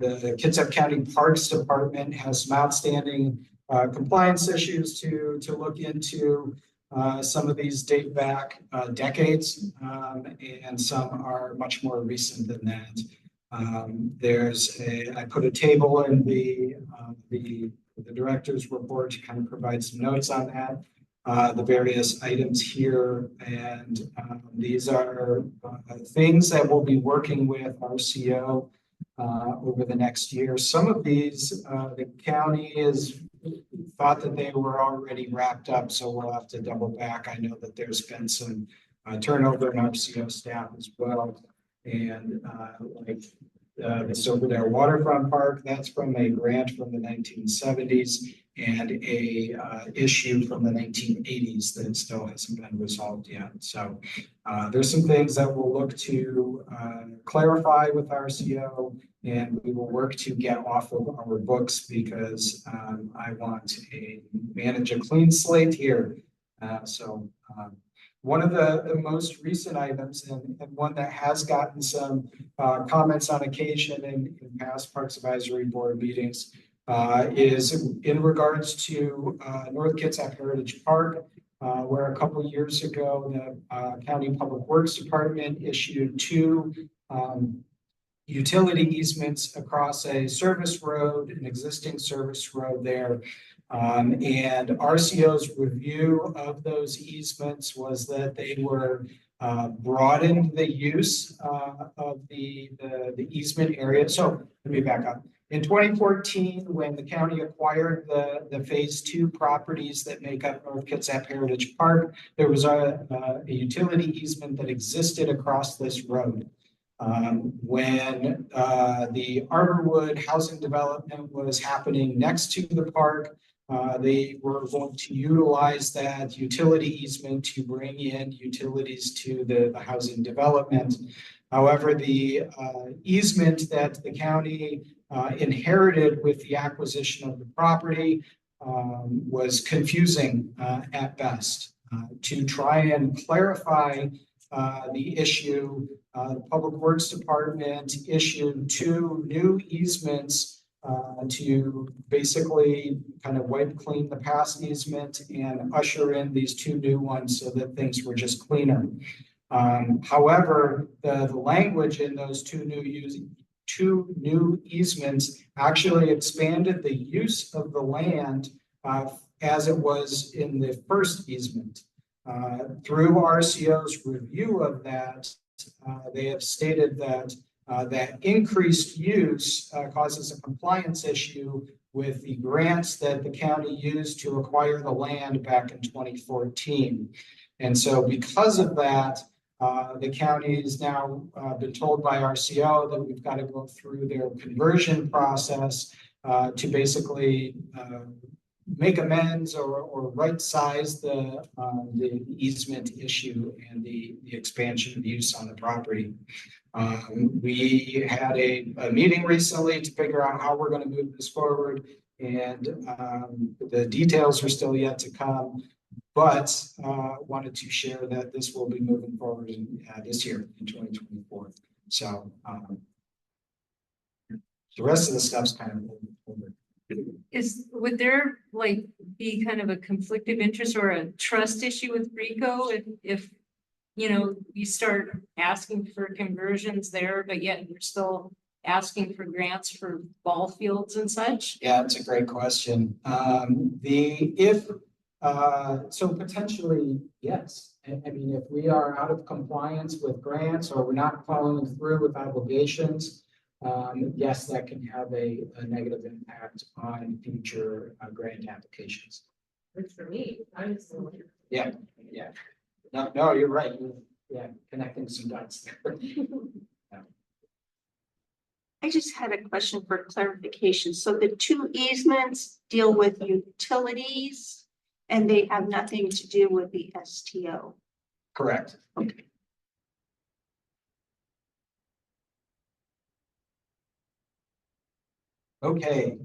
the Kitsap County Parks Department has some outstanding compliance issues to look into. Some of these date back decades, and some are much more recent than that. I put a table in the director's report to kind of provide some notes on that, the various items here, and these are things that we'll be working with RCO over the next year. Some of these, the county is thought that they were already wrapped up, so we'll have to double back. I know that there's been some turnover in RCO staff as well, and like the Silverdale Waterfront Park, that's from a grant from the 1970s and a issue from the 1980s that still hasn't been resolved yet. So there's some things that we'll look to clarify with RCO, and we will work to get off of our books because I want to manage a clean slate here. One of the most recent items, and one that has gotten some comments on occasion in past Parks Advisory Board meetings, is in regards to North Kitsap Heritage Park, where a couple of years ago, the County Public Works Department issued 2 utility easements across a service road, an existing service road there. And RCO's review of those easements was that they were broadened the use of the easement area. So let me back up. In 2014, when the county acquired the phase 2 properties that make up North Kitsap Heritage Park, there was a utility easement that existed across this road. When the Arborwood housing development was happening next to the park, they were going to utilize that utility easement to bring in utilities to the housing development. However, the easement that the county inherited with the acquisition of the property was confusing at best. To try and clarify the issue, the Public Works Department issued 2 new easements to basically kind of wipe clean the past easement and usher in these 2 new ones so that things were just cleaner. However, the language in those 2 new easements actually expanded the use of the land as it was in the first easement. Through RCO's review of that, they have stated that that increased use causes a compliance issue with the grants that the county used to acquire the land back in 2014. And so because of that, the county has now been told by RCO that we've got to go through their conversion process to basically make amends or right size the easement issue and the expansion of use on the property. We had a meeting recently to figure out how we're going to move this forward, and the details are still yet to come. but wanted to share that this will be moving forward in this year in 2024. So the rest of the stuff's kind of over. Would there like be kind of a conflict of interest or a trust issue with Rico if you know, you start asking for conversions there, but yet you're still asking for grants for ball fields and such? Yeah, it's a great question. So potentially, yes. I mean, if we are out of compliance with grants or we're not following through with obligations, yes, that can have a negative impact on future grant applications. Good for me. I was. Yeah, yeah. No, you're right. Yeah, connecting some dots there. I just had a question for clarification. So the two easements deal with utilities and they have nothing to do with the STO. Correct. Okay. Okay,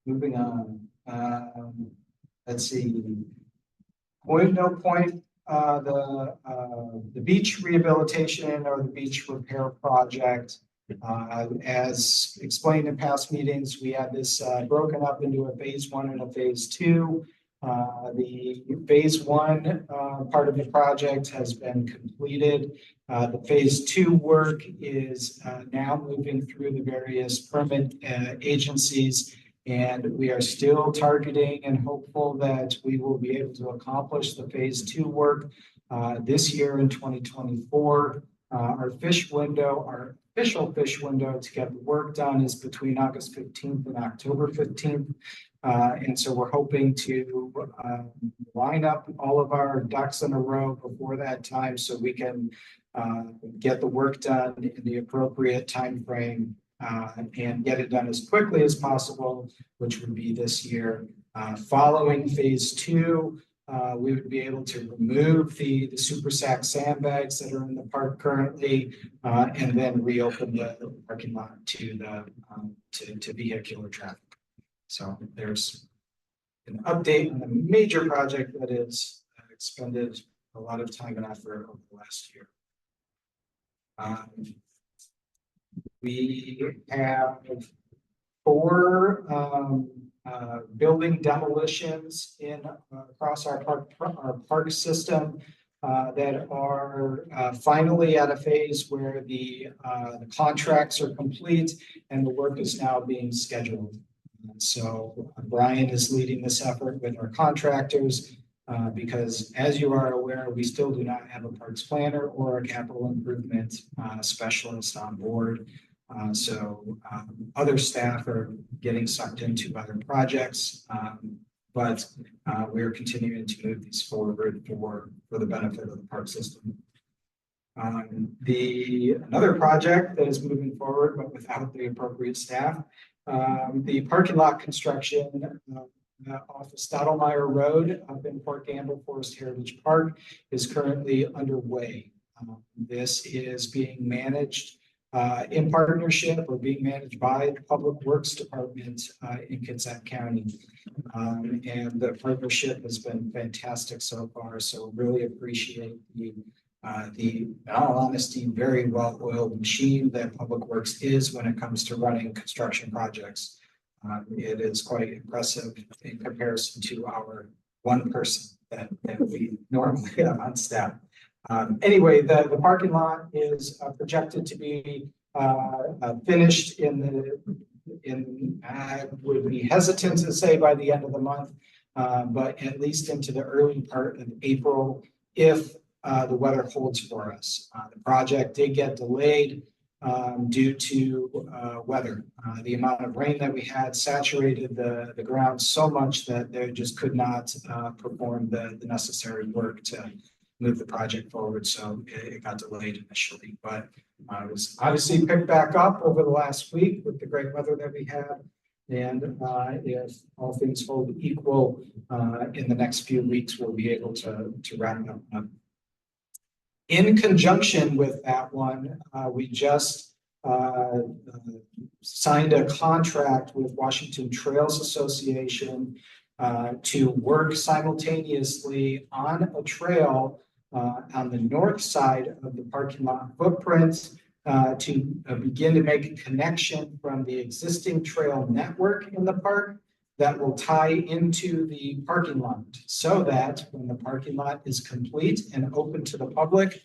moving on. Let's see. Point no point. The beach rehabilitation or the beach repair project. As explained in past meetings, we had this broken up into a phase 1 and a phase 2. The phase 1 part of the project has been completed. The phase 2 work is now moving through the various permit agencies, and we are still targeting and hopeful that we will be able to accomplish the phase 2 work this year in 2024. Our official fish window to get the work done is between August 15th and October 15th. And so we're hoping to line up all of our ducks in a row before that time so we can get the work done in the appropriate time frame and get it done as quickly as possible, which would be this year. Following phase 2, we would be able to remove the super sack sandbags that are in the park currently, and then reopen the parking lot to vehicular traffic. So there's an update on the major project that is expended a lot of time and effort over the last year. We have 4 building demolitions across our park system that are finally at a phase where the contracts are complete and the work is now being scheduled. So Brian is leading this effort with our contractors because, as you are aware, we still do not have a parks planner or a capital improvement specialist on board. So other staff are getting sucked into other projects, but we're continuing to move these forward for the benefit of the park system. Another project that is moving forward, but without the appropriate staff, the parking lot construction off of Stottlemyre Road up in Port Gamble Forest Heritage Park is currently underway. This is being managed in partnership or being managed by the Public Works Department in Kitsap County. And the partnership has been fantastic so far. So really appreciate in all honesty, very well-oiled machine that Public Works is when it comes to running construction projects. It is quite impressive in comparison to our one person that we normally have on staff. Anyway, the parking lot is projected to be finished I would be hesitant to say by the end of the month, but at least into the early part of April, if the weather holds for us. The project did get delayed due to weather. The amount of rain that we had saturated the ground so much that they just could not perform the necessary work to move the project forward. So it got delayed initially, but it was obviously picked back up over the last week with the great weather that we had. And if all things hold equal, in the next few weeks, we'll be able to wrap it up. In conjunction with that one, we just signed a contract with Washington Trails Association to work simultaneously on a trail on the north side of the parking lot footprint to begin to make a connection from the existing trail network in the park that will tie into the parking lot, so that when the parking lot is complete and open to the public,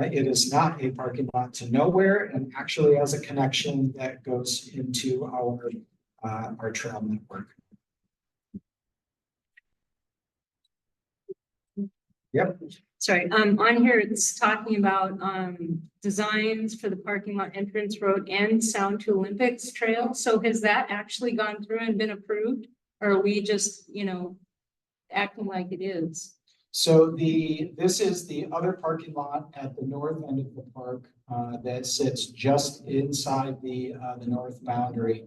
it is not a parking lot to nowhere and actually has a connection that goes into our trail network. Yep. Sorry, on here, it's talking about, designs for the parking lot entrance road and Sound to Olympics Trail. So has that actually gone through and been approved? Or are we just, acting like it is? So this is the other parking lot at the north end of the park, that sits just inside the north boundary.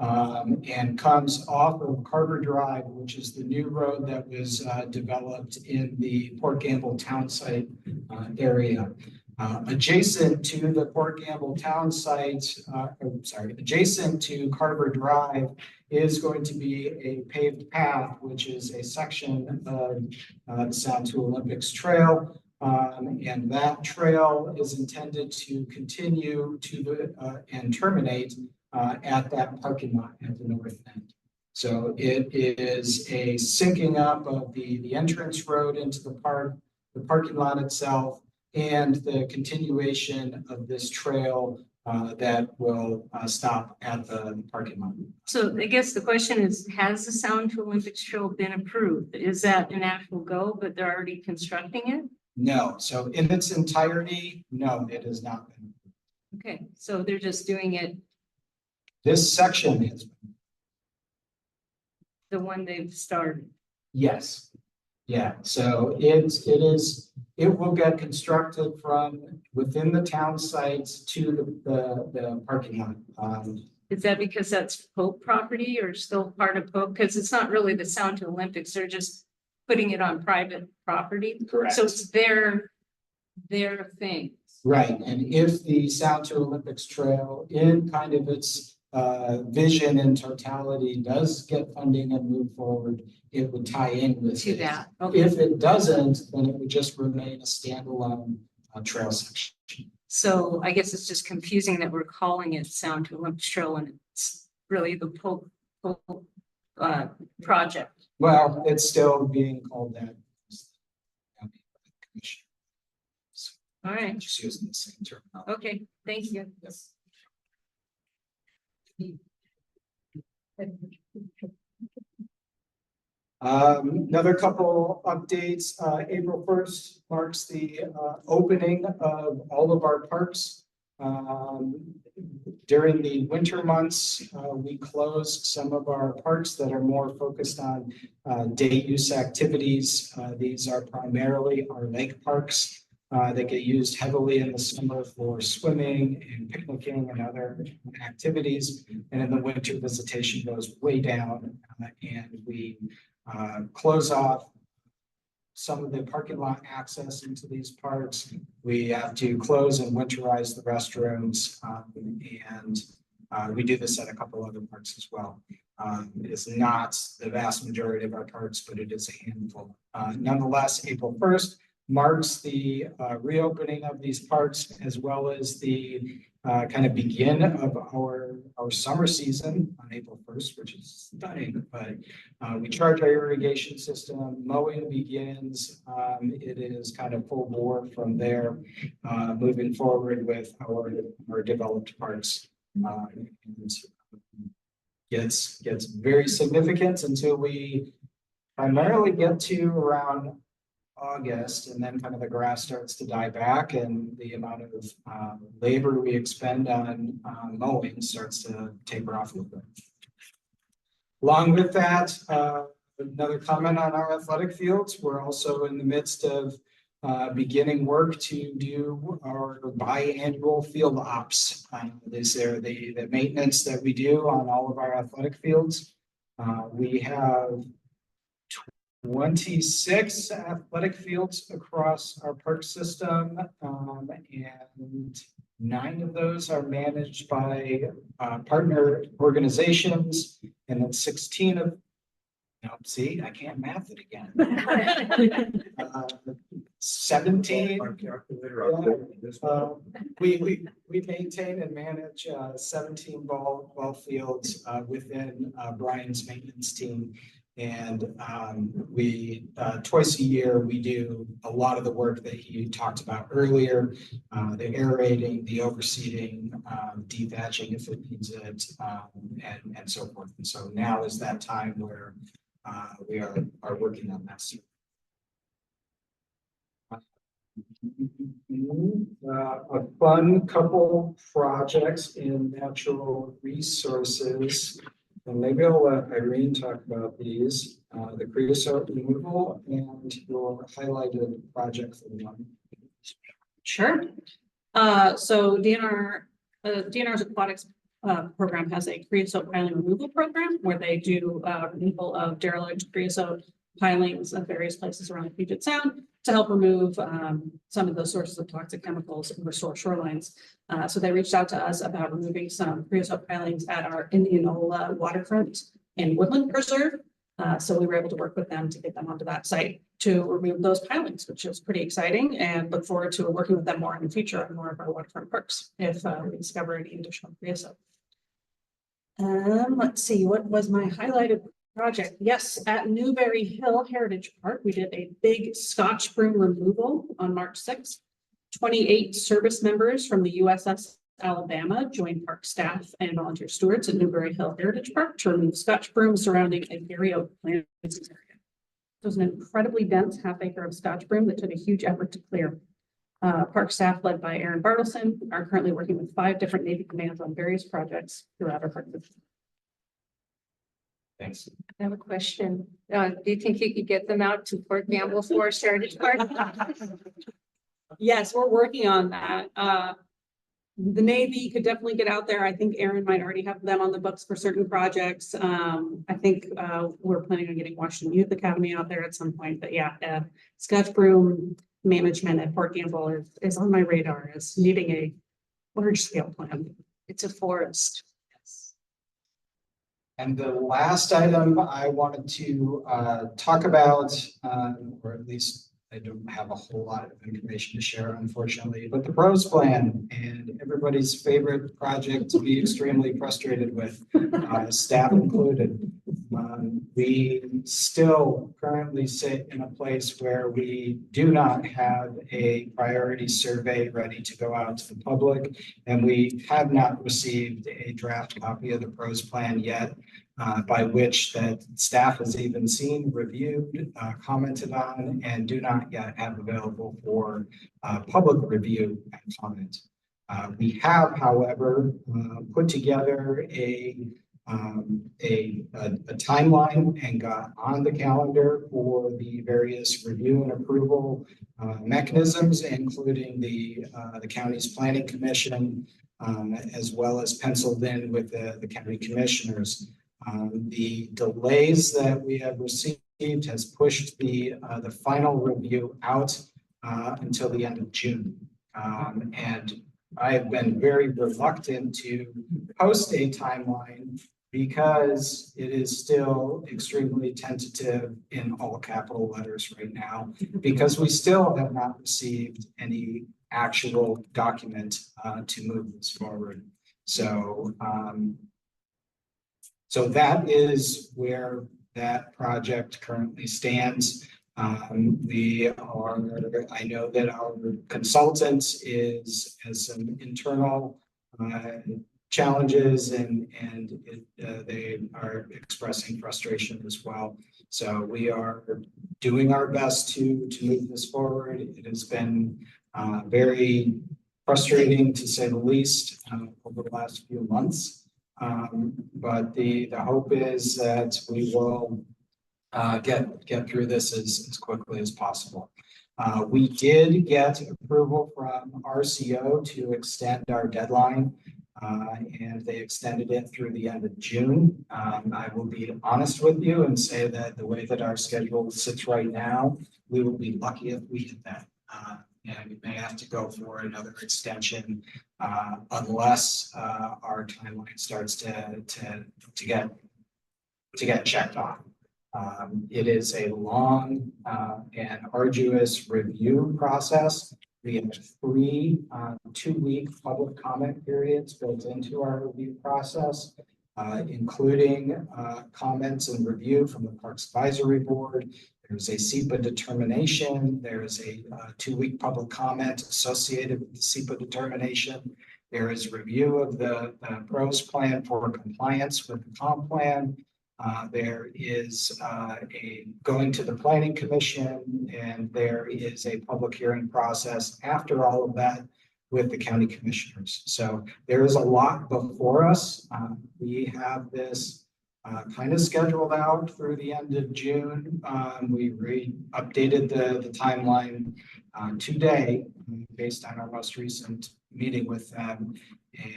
And comes off of Carver Drive, which is the new road that was developed in the Port Gamble town site area. Adjacent to the Port Gamble town site, adjacent to Carver Drive is going to be a paved path, which is a section of the Sound to Olympics Trail. And that trail is intended to continue to and terminate at that parking lot at the north end. So it is a syncing up of the entrance road into the park, the parking lot itself, and the continuation of this trail that will stop at the parking lot. So I guess the question is, has the Sound to Olympics Trail been approved? Is that an actual go, but they're already constructing it? No, so in its entirety, no, it has not been. Okay, so they're just doing it, This section is, the one they've started. yes. Yeah, so it will get constructed from within the town sites to the parking lot. Is that because that's Pope property or still part of Pope? Because it's not really the Sound to Olympics, they're just putting it on private property. Correct. So it's their thing. Right, and if the Sound to Olympics Trail in kind of its vision and totality does get funding and move forward, it would tie in with To it. that, okay. If it doesn't, then it would just remain a standalone trail section. So I guess it's just confusing that we're calling it Sound to Olympics Trail and it's really the Pope project. Well, it's still being called that. All right, Just using the same term. okay, thank you. Yes. Another couple updates. April 1st marks the opening of all of our parks. During the winter months, we close some of our parks that are more focused on day use activities. These are primarily our lake parks that get used heavily in the summer for swimming and picnicking and other activities. And in the winter, visitation goes way down, and we close off some of the parking lot access into these parks. We have to close and winterize the restrooms, and we do this at a couple other parks as well. It is not the vast majority of our parks, but it is a handful. Nonetheless, April 1st marks the reopening of these parks, as well as the kind of begin of our summer season on April 1st, which is stunning, but we charge our irrigation system, mowing begins. It is kind of full bore from there, moving forward with our developed parks. And gets very significant until we primarily get to around August, and then kind of the grass starts to die back and the amount of labor we expend on mowing starts to taper off a little bit. Along with that, another comment on our athletic fields. We're also in the midst of beginning work to do our biannual field ops. These are the maintenance that we do on all of our athletic fields. We have 26 athletic fields across our park system, and 9 of those are managed by partner organizations, and then 16 of No, see, I can't math it again. 17. We maintain and manage 17 ball fields within Brian's maintenance team. And we twice a year, we do a lot of the work that he talked about earlier, the aerating, the overseeding, dethatching if it needs it, and so forth. And so now is that time where we are working on that. A fun couple projects in natural resources. And maybe I'll let Irene talk about these, the creosote removal and your highlighted project for the one. Sure. So DNR's aquatics program has a creosote piling removal program where they do removal of derelict creosote pilings at various places around the Puget Sound to help remove some of those sources of toxic chemicals and restore shorelines. So they reached out to us about removing some creosote pilings at our Indianola waterfront and woodland preserve. So we were able to work with them to get them onto that site to remove those pilings, which is pretty exciting, and look forward to working with them more in the future on more of our waterfront parks if we discover any additional creosote. Let's see, what was my highlighted project? Yes, at Newberry Hill Heritage Park, we did a big Scotch broom removal on March 6th. 28 service members from the USS Alabama joined park staff and volunteer stewards at Newberry Hill Heritage Park to remove Scotch brooms surrounding a very open planting area. It was an incredibly dense half-acre of Scotch broom that took a huge effort to clear. Park staff led by Aaron Bartleson are currently working with 5 different Navy commands on various projects throughout our park. Thanks. I have a question. Do you think you could get them out to Port Gamble Forest Heritage Park? Yes, we're working on that. The Navy could definitely get out there. I think Aaron might already have them on the books for certain projects. I think we're planning on getting Washington Youth Academy out there at some point. But yeah, Scotch broom management at Port Gamble is on my radar as needing a large scale plan. It's a forest. And the last item I wanted to talk about, or at least I don't have a whole lot of information to share, unfortunately, but the pros plan and everybody's favorite project to be extremely frustrated with, staff included. We still currently sit in a place where we do not have a priority survey ready to go out to the public, and we have not received a draft copy of the pros plan yet. By which that staff has even seen, reviewed, commented on, and do not yet have available for public review and comment. We have, however, put together a timeline and got on the calendar for the various review and approval mechanisms, including the county's planning commission, as well as penciled in with the county commissioners. The delays that we have received has pushed the final review out until the end of June. And I have been very reluctant to post a timeline because it is still extremely tentative in all capital letters right now, because we still have not received any actual document to move this forward. So that is where that project currently stands. I know that our consultant has some internal challenges and they are expressing frustration as well. So we are doing our best to move this forward. It has been very frustrating, to say the least, over the last few months. But the hope is that we will get through this as quickly as possible. We did get approval from RCO to extend our deadline, and they extended it through the end of June. I will be honest with you and say that the way that our schedule sits right now, we will be lucky if we hit that. And we may have to go for another extension unless our timeline starts to get checked off. It is a long and arduous review process. We have 3 2-week public comment periods built into our review process, including comments and review from the Parks Advisory Board. There's a SEPA determination. There's a 2-week public comment associated with the SEPA determination. There is review of the PROS plan for compliance with the comp plan. There is a going to the Planning Commission, and there is a public hearing process after all of that with the county commissioners. So there is a lot before us. We have this kind of scheduled out through the end of June. We updated the timeline today based on our most recent meeting with them.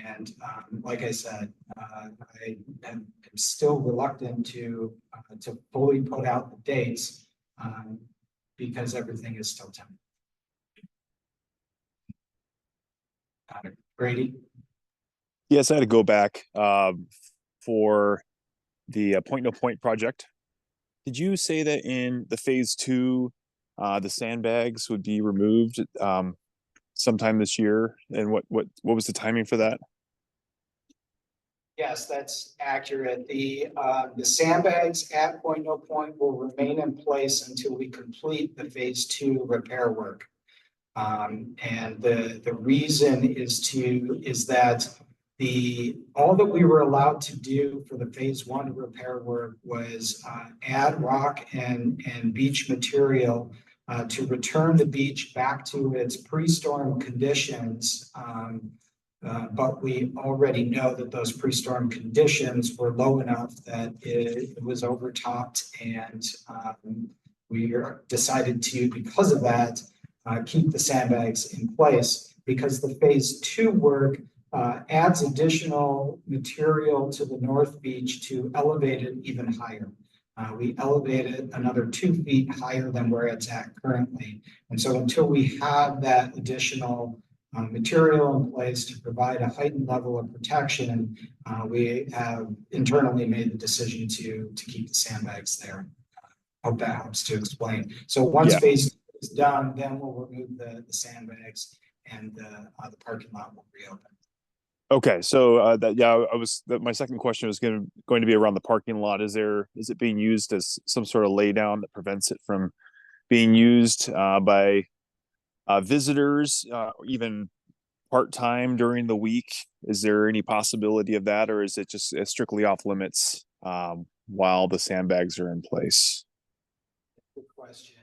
And like I said, I am still reluctant to fully put out the dates because everything is still tentative. Brady? Yes, I had to go back for the Point No Point project. Did you say that in the phase 2, the sandbags would be removed sometime this year? And what was the timing for that? Yes, that's accurate. The sandbags at Point No Point will remain in place until we complete the phase 2 repair work. And the reason is that all that we were allowed to do for the phase 1 repair work was add rock and beach material to return the beach back to its pre-storm conditions. But we already know that those pre-storm conditions were low enough that it was overtopped, and we decided to, because of that, keep the sandbags in place, because the phase 2 work adds additional material to the North Beach to elevate it even higher. We elevate it another 2 feet higher than where it's at currently. And so until we have that additional material in place to provide a heightened level of protection, we have internally made the decision to keep the sandbags there. Hope that helps to explain. So once phase 2 is done, then we'll remove the sandbags, and the parking lot will reopen. Okay, so my second question was going to be around the parking lot. Is it being used as some sort of laydown that prevents it from being used by visitors, even part-time during the week? Is there any possibility of that, or is it just strictly off limits while the sandbags are in place? Good question.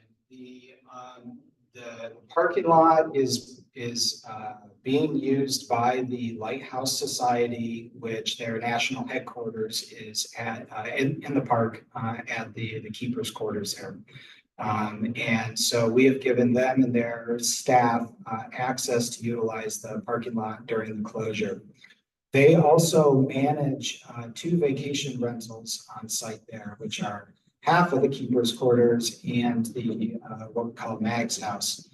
The parking lot is being used by the Lighthouse Society, which their national headquarters is at in the park at the keepers' quarters there. And so we have given them and their staff access to utilize the parking lot during the closure. They also manage 2 vacation rentals on site there, which are half of the keepers' quarters and the what we call Mag's house.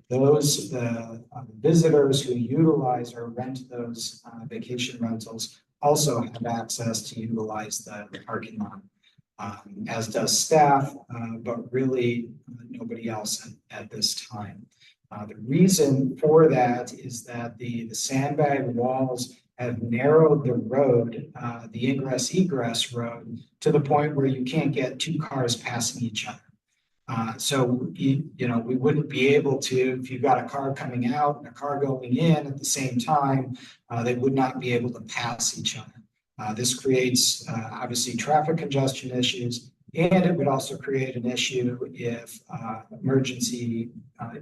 The visitors who utilize or rent those vacation rentals also have access to utilize the parking lot, as does staff, but really nobody else at this time. The reason for that is that the sandbag walls have narrowed the road, the ingress-egress road, to the point where you can't get 2 cars passing each other. So, we wouldn't be able to, if you've got a car coming out and a car going in at the same time, they would not be able to pass each other. This creates, obviously, traffic congestion issues, and it would also create an issue if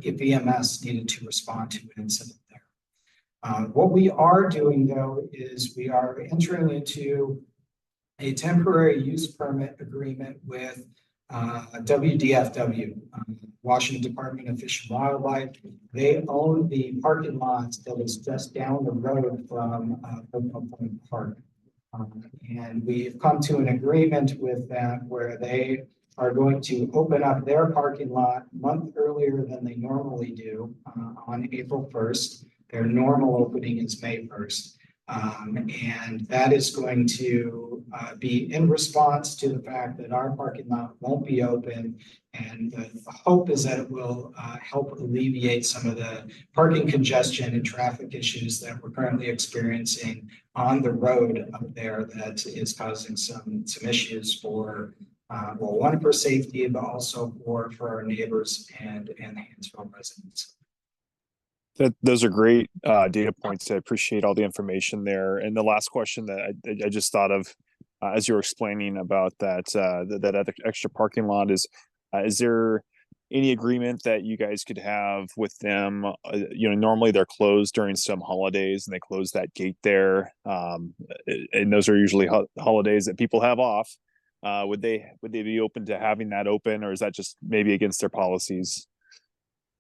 if EMS needed to respond to an incident there. What we are doing, though, is we are entering into a temporary use permit agreement with WDFW, Washington Department of Fish and Wildlife. They own the parking lot that is just down the road from Point Park. And we've come to an agreement with them where they are going to open up their parking lot a month earlier than they normally do on April 1st. Their normal opening is May 1st. And that is going to be in response to the fact that our parking lot won't be open. And the hope is that it will help alleviate some of the parking congestion and traffic issues that we're currently experiencing on the road up there that is causing some issues for, well, one, for safety, but also for our neighbors and the Hansville residents. Those are great data points. I appreciate all the information there. And the last question that I just thought of as you were explaining about that other extra parking lot is there any agreement that you guys could have with them? Normally they're closed during some holidays and they close that gate there. And those are usually holidays that people have off. Would they be open to having that open, or is that just maybe against their policies?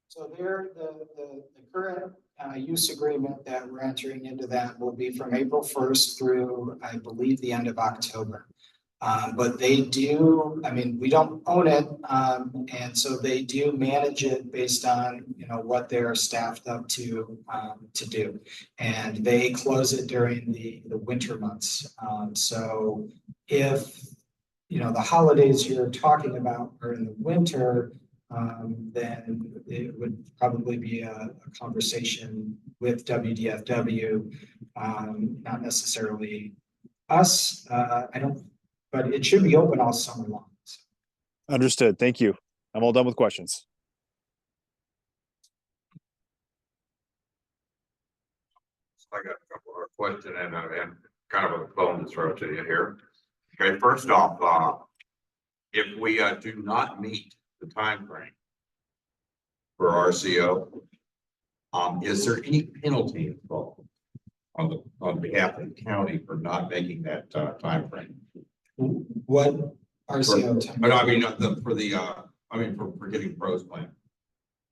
So there, the current use agreement that we're entering into that will be from April 1st through, I believe, the end of October. But they do, I mean, we don't own it. And so they do manage it based on, what they're staffed up to do. And they close it during the winter months. So if, the holidays you're talking about are in the winter, then it would probably be a conversation with WDFW, not necessarily us. But it should be open all summer long. Understood. Thank you. I'm all done with questions. I got a couple of questions and kind of a phone to throw to you here. Okay, first off, if we do not meet the time frame for RCO, is there any penalty involved on behalf of the county for not making that time frame? What RCO time? But I mean, for getting pros plan.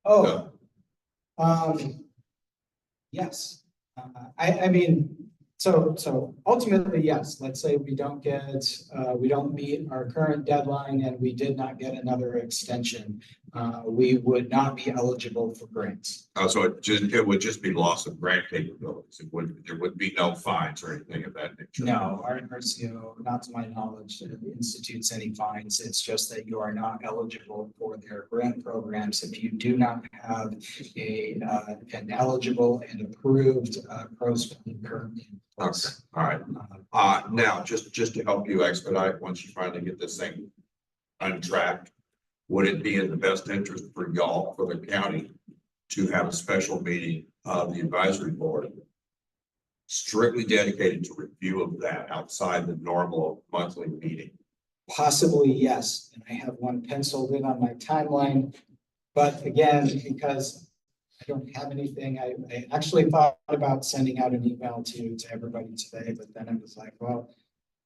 Oh, yes. I mean, so ultimately, yes, let's say we don't meet our current deadline and we did not get another extension. We would not be eligible for grants. So it would just be loss of grant capabilities. There would be no fines or anything of that nature. No, our RCO, not to my knowledge, institutes any fines. It's just that you are not eligible for their grant programs if you do not have an eligible and approved pros currently. Okay, all right. Now, just to help you expedite, once you finally get this thing untracked, would it be in the best interest for y'all, for the county, to have a special meeting of the advisory board strictly dedicated to review of that outside the normal monthly meeting? Possibly, yes. And I have one penciled in on my timeline. But again, because I don't have anything, I actually thought about sending out an email to everybody today, but then I was like, well,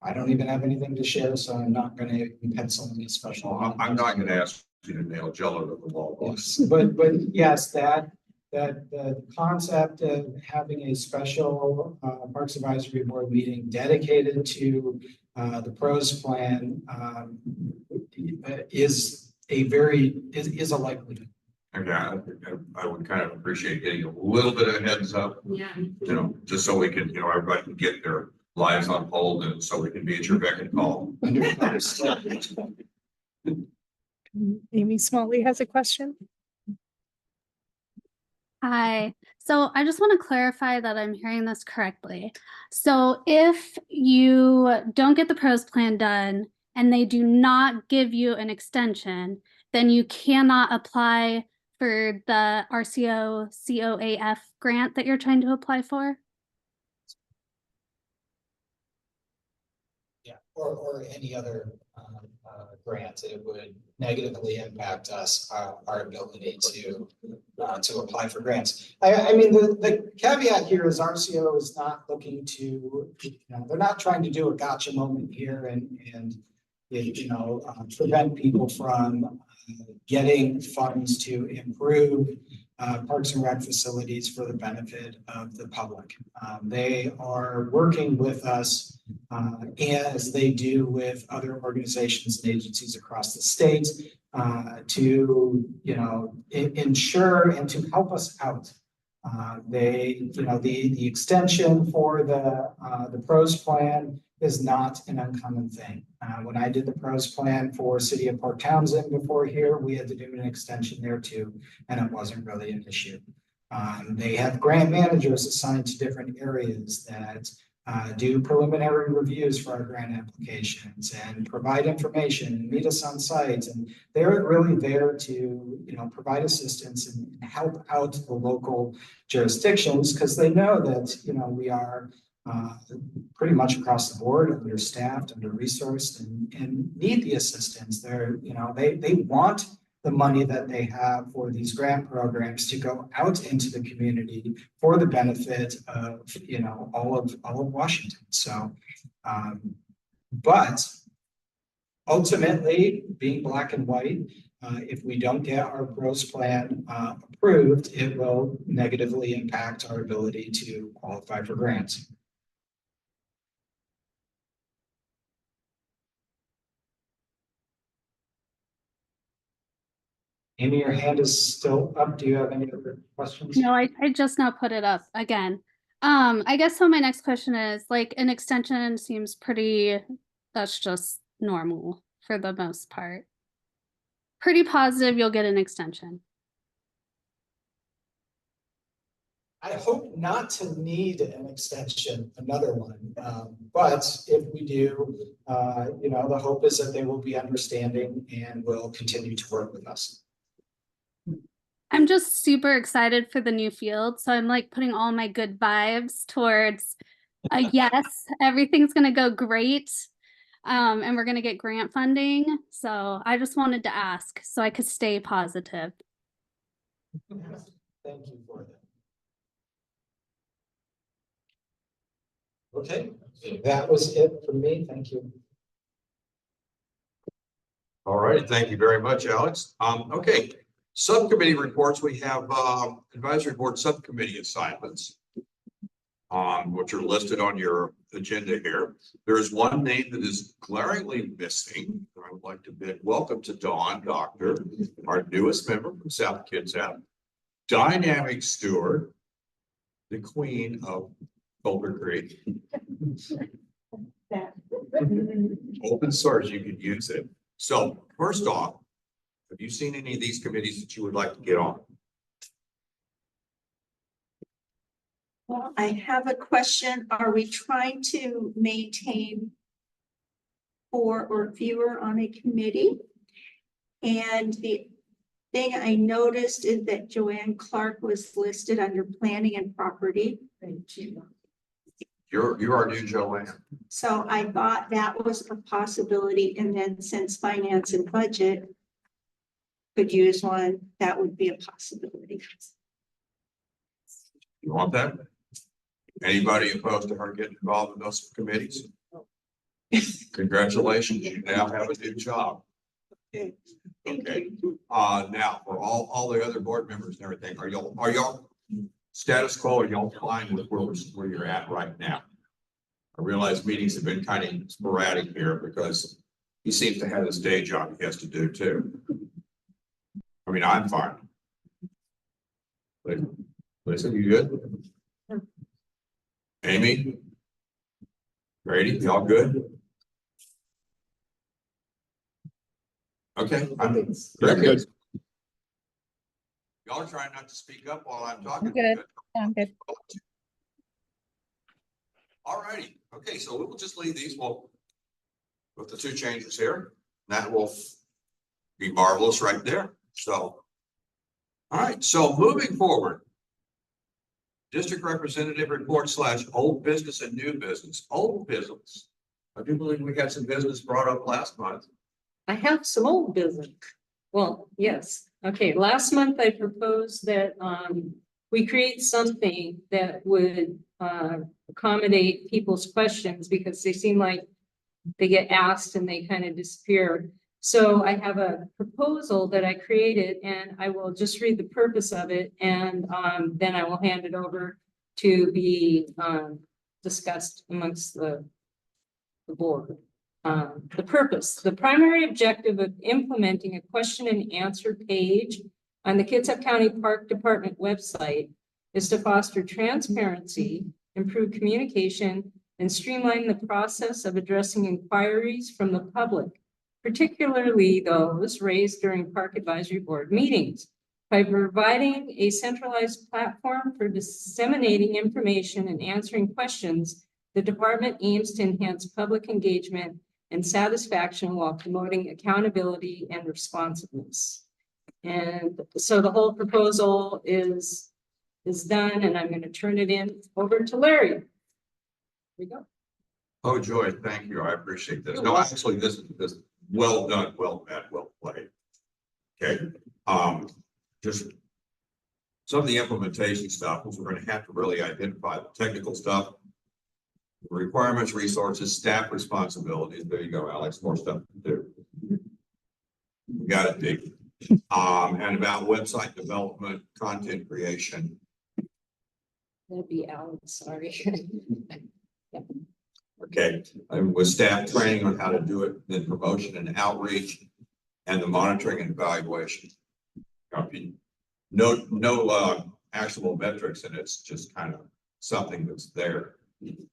I don't even have anything to share, so I'm not going to pencil any special. I'm not going to ask you to nail Jello to the wall. Yes, but yes, that the concept of having a special Parks Advisory Board meeting dedicated to the pros plan is a likelihood. Okay, I would kind of appreciate getting a little bit of a heads up. Yeah. Just so we can, everybody can get their lives on hold and so we can be at your beck and call. Amy Smalley has a question. Hi. So I just want to clarify that I'm hearing this correctly. So if you don't get the pros plan done and they do not give you an extension, then you cannot apply for the RCO COAF grant that you're trying to apply for? Yeah, or any other grant, it would negatively impact us, our ability to apply for grants. I mean, the caveat here is RCO is not looking to, they're not trying to do a gotcha moment here and prevent people from getting funds to improve parks and rec facilities for the benefit of the public. They are working with us as they do with other organizations and agencies across the state to, ensure and to help us out The extension for the pros plan is not an uncommon thing. When I did the pros plan for City of Port Townsend before here, we had to do an extension there too, and it wasn't really an issue. They have grant managers assigned to different areas that do preliminary reviews for our grant applications and provide information and meet us on site. And they're really there to, provide assistance and help out the local jurisdictions because they know that, we are pretty much across the board, understaffed, under-resourced, and need the assistance. They want the money that they have for these grant programs to go out into the community for the benefit of, all of Washington. So, but ultimately, being black and white, if we don't get our pros plan approved, it will negatively impact our ability to qualify for grants. Amy, your hand is still up. Do you have any other questions? No, I just now put it up again. I guess so my next question is like an extension seems that's just normal for the most part. Pretty positive you'll get an extension. I hope not to need an extension, another one. But if we do, the hope is that they will be understanding and will continue to work with us. I'm just super excited for the new field. So I'm like putting all my good vibes towards yes, everything's going to go great. And we're going to get grant funding. So I just wanted to ask so I could stay positive. Thank you for that. Okay, that was it for me. Thank you. All right, thank you very much, Alex. Okay. Subcommittee reports, we have advisory board subcommittee assignments, which are listed on your agenda here. There is one name that is glaringly missing. I would like to bid welcome to Dawn Doctor, our newest member from South Kitsap, dynamic steward, the queen of Boulder Creek. Open source, you can use it. So first off, have you seen any of these committees that you would like to get on? Well, I have a question. Are we trying to maintain 4 or fewer on a committee? And the thing I noticed is that Joanne Clark was listed under planning and property. You're our new Joanne. So I thought that was a possibility. And then since finance and budget could use one, that would be a possibility. You want that? Anybody opposed to her getting involved in those committees? Congratulations, you now have a new job. Okay. Okay. Now for all the other board members and everything, are y'all status quo? Are y'all fine with where you're at right now? I realize meetings have been kind of sporadic here because he seems to have this day job he has to do too. I mean, I'm fine. Listen, you good? Amy? Brady, y'all good? Okay, I'm good. Y'all are trying not to speak up while I'm talking. I'm good. Yeah, I'm good. All righty. Okay, so we will just leave these with the 2 changes here. That will be marvelous right there. So, all right. So moving forward, district representative report / old business and new business. Old business. I do believe we had some business brought up last month. I have some old business. Well, yes. Okay, last month I proposed that we create something that would accommodate people's questions because they seem like they get asked and they kind of disappear. So I have a proposal that I created and I will just read the purpose of it and then I will hand it over to be discussed amongst the board. The purpose, the primary objective of implementing a question and answer page on the Kitsap County Park Department website is to foster transparency, improve communication, and streamline the process of addressing inquiries from the public, particularly those raised during Park Advisory Board meetings. By providing a centralized platform for disseminating information and answering questions, the department aims to enhance public engagement and satisfaction while promoting accountability and responsiveness. And so the whole proposal is done, and I'm going to turn it over to Larry. Here we go. Oh, Joy, thank you. I appreciate this. No, actually, this is well done, well met, well played. Okay, just some of the implementation stuff, because we're going to have to really identify the technical stuff, requirements, resources, staff responsibilities. There you go, Alex. More stuff to do. You got it, Dick. And about website development, content creation. That'd be Alex, sorry. Okay, and with staff training on how to do it, then promotion and outreach, and the monitoring and evaluation. No actual metrics, and it's just kind of something that's there.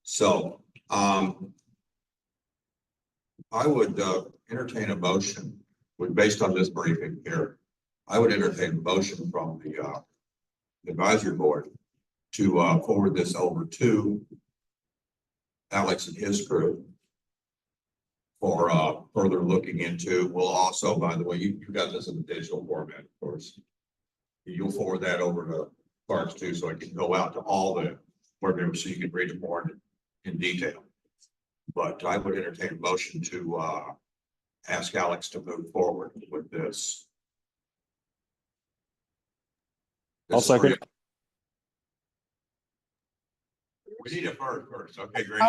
So I would entertain a motion based on this briefing here. I would entertain a motion from the advisory board to forward this over to Alex and his crew for further looking into. We'll also, by the way, you got this in the digital format, of course. You'll forward that over to Parks too, so it can go out to all the board members so you can read it more in detail. But I would entertain a motion to ask Alex to move forward with this. I'll second. We need a first. Okay, great.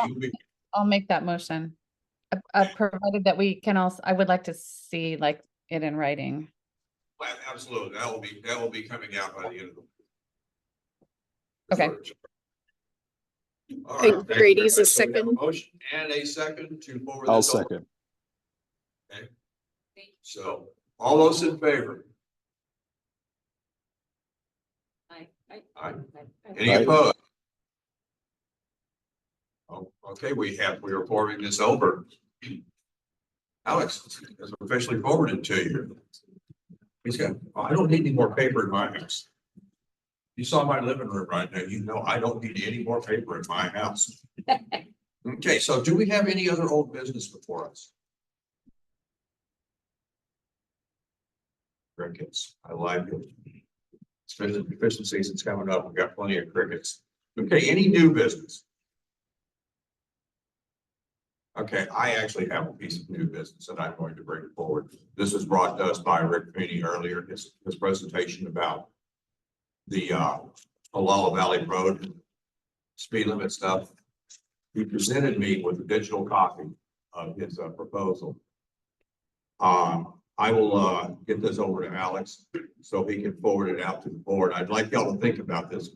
I'll make that motion. Provided that we can also, I would like to see like it in writing. Absolutely. That will be coming out by the end of the. Okay. All right, Grady's a so we have second. motion and a second to forward. I'll this over. second. Okay. So all those in favor? Aye. Any Aye. opposed? Oh, okay, we are forwarding this over. Alex has officially forwarded to you. He's got, I don't need any more paper in my house. You saw my living room right now. You know, I don't need any more paper in my house. Okay, so do we have any other old business before us? Crickets. I like it. Fishing season's coming up. We've got plenty of crickets. Okay, any new business? Okay, I actually have a piece of new business that I'm going to bring forward. This was brought to us by Rick Feeney earlier, his presentation about the Olalla Valley Road speed limit stuff. He presented me with a digital copy of his proposal. I will get this over to Alex so he can forward it out to the board. I'd like y'all to think about this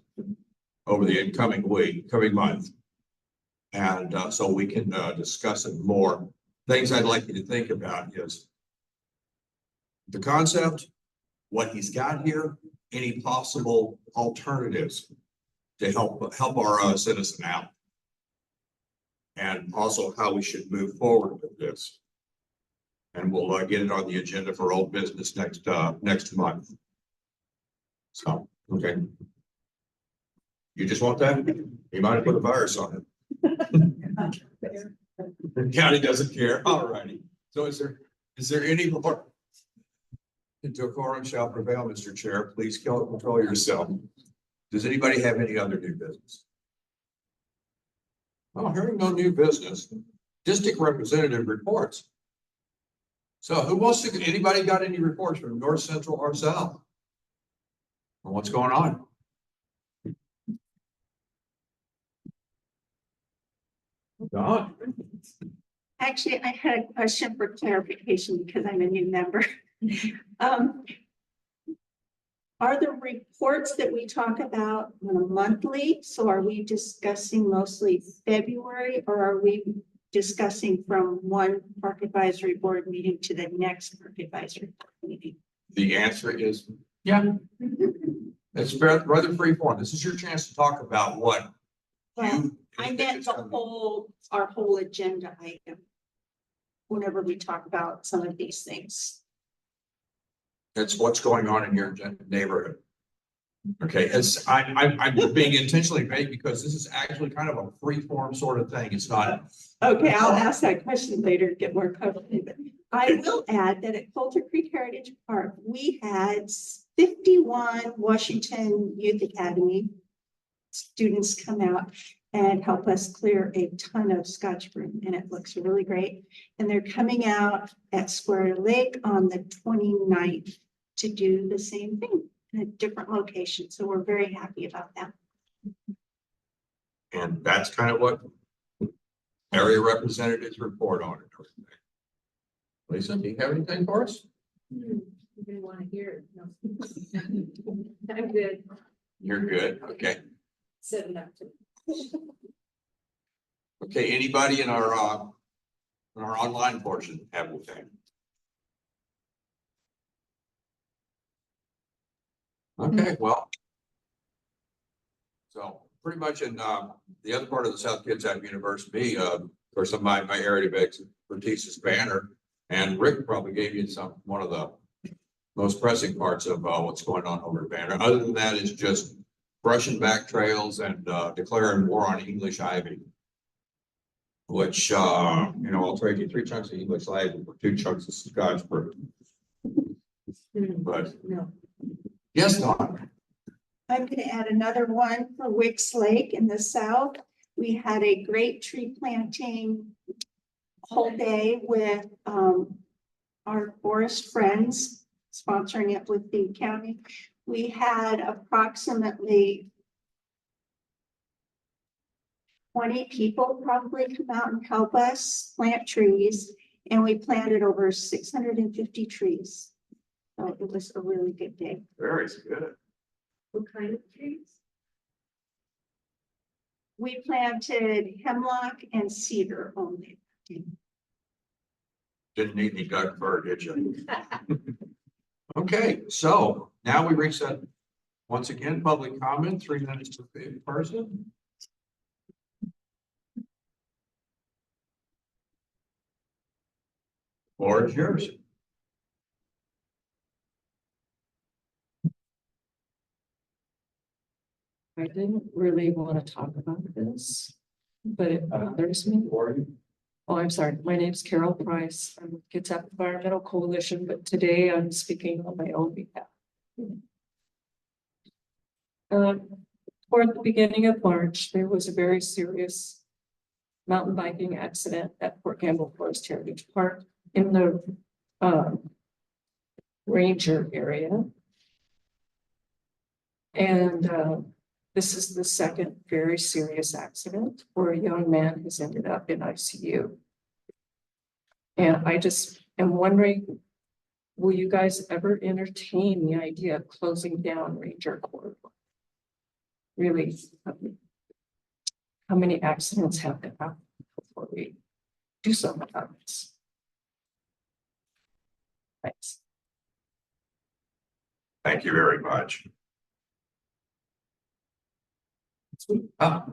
over the coming month. And so we can discuss it more. Things I'd like you to think about is the concept, what he's got here, any possible alternatives to help our citizen out. And also how we should move forward with this. And we'll get it on the agenda for old business next month. So, okay. You just want that? You might have put a virus on it. The county doesn't care. All righty. So is there any more? Decorum shall prevail, Mr. Chair. Please control yourself. Does anybody have any other new business? Oh, hearing no new business. District representative reports. So who wants to, anybody got any reports from North, Central, or South? On what's going on? Don? Actually, I had a question for clarification because I'm a new member. Are the reports that we talk about monthly? So are we discussing mostly February, or are we discussing from one Park Advisory Board meeting to the next Park Advisory Board meeting? The answer is, yeah. It's rather free form. This is your chance to talk about what Well, you. I anything meant that's the gonna be- our whole agenda item. Whenever we talk about some of these things. It's what's going on in your neighborhood. Okay, I'm being intentionally vague because this is actually kind of a free form sort of thing. It's not. Okay, I'll ask that question later to get more coverage. But I will add that at Coulter Creek Heritage Park, we had 51 Washington Youth Academy students come out and help us clear a ton of Scotch broom, and it looks really great. And they're coming out at Square Lake on the 29th to do the same thing in a different location. So we're very happy about that. And that's kind of what area representatives report on it. Lisa, do you have anything for us? You didn't want to hear it. No. I'm good. You're good, okay. Set it up. Okay, anybody in our online portion have anything? Okay, well. So pretty much in the other part of the South Kitsap University, of course, my area of expertise is Banner, and Rick probably gave you one of the most pressing parts of what's going on over at Banner. Other than that, it's just brushing back trails and declaring war on English ivy. Which I'll trade you 3 chunks of English ivy for 2 chunks of Scotch broom. But No. yes, Don. I'm going to add another one for Wicks Lake in the south. We had a great tree planting whole day with our forest friends, sponsoring it with the county. We had approximately 20 people probably come out and help us plant trees, and we planted over 650 trees. So it was a really good day. Very good. What kind of trees? We planted hemlock and cedar only. Didn't need any Doug fir, did you? Okay, so now we reach that, once again, public comment, 3 minutes per person. Floor is yours. I didn't really want to talk about this, but it bothers me. Oh, I'm sorry. My name's Carol Price. I'm with Kitsap Environmental Coalition, but today I'm speaking on my own behalf. Toward the beginning of March, there was a very serious mountain biking accident at Fort Campbell Forest Heritage Park in the Ranger area. And this is the second very serious accident where a young man has ended up in ICU. And I just am wondering, will you guys ever entertain the idea of closing down Ranger Corridor? Really, how many accidents have to happen before we do something about this? Thanks. Thank you very much. Hello,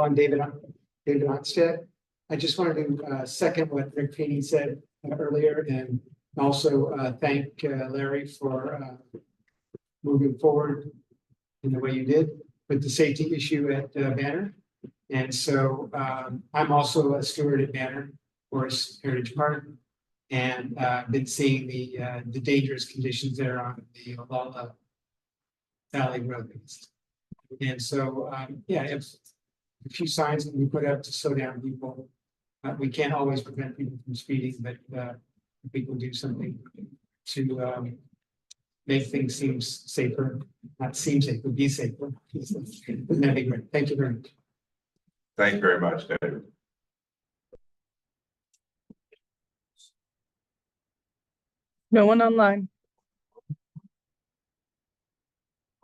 I'm David Onstead. I just wanted to second what Rick Feeney said earlier, and also thank Larry for moving forward in the way you did with the safety issue at Banner. And so I'm also a steward at Banner Forest Heritage Park, and been seeing the dangerous conditions there on the Olala Valley Road. And so, yeah, if a few signs that we put up to slow down people, we can't always prevent people from speeding, but if people do something to make things seem safer, not seem safer, be safer. That'd be great. Thank you very much. Thank you very much, David. No one online.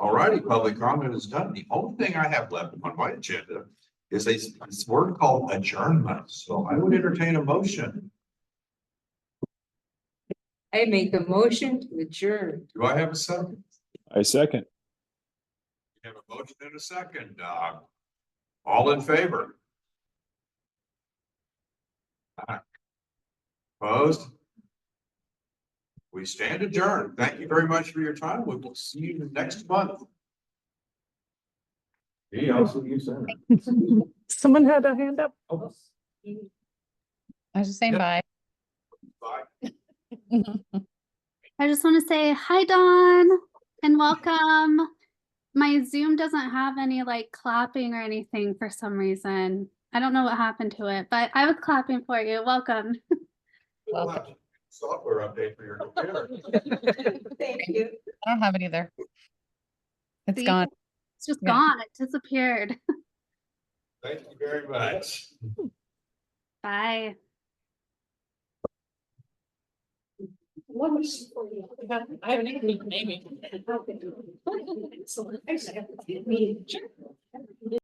All righty, public comment is done. The only thing I have left on my agenda is this word called adjournment. So I would entertain a motion. I make a motion to adjourn. Do I have a second? I second. We have a motion and a second. All in favor? Aye. Opposed? We stand adjourned. Thank you very much for your time. We will see you next month. Yeah, I'll see you soon. Someone had a hand up. I was just saying Yep. bye. Bye. I just want to say hi, Dawn, and welcome. My Zoom doesn't have any like clapping or anything for some reason. I don't know what happened to it, but I was clapping for you. Welcome. Welcome. Software update for your computer. Thank you. I don't have it either. It's See? gone. It's just Yeah. gone. It disappeared. Thank you very much. Bye. What was for you? I haven't even maybe. Excellent. Sure.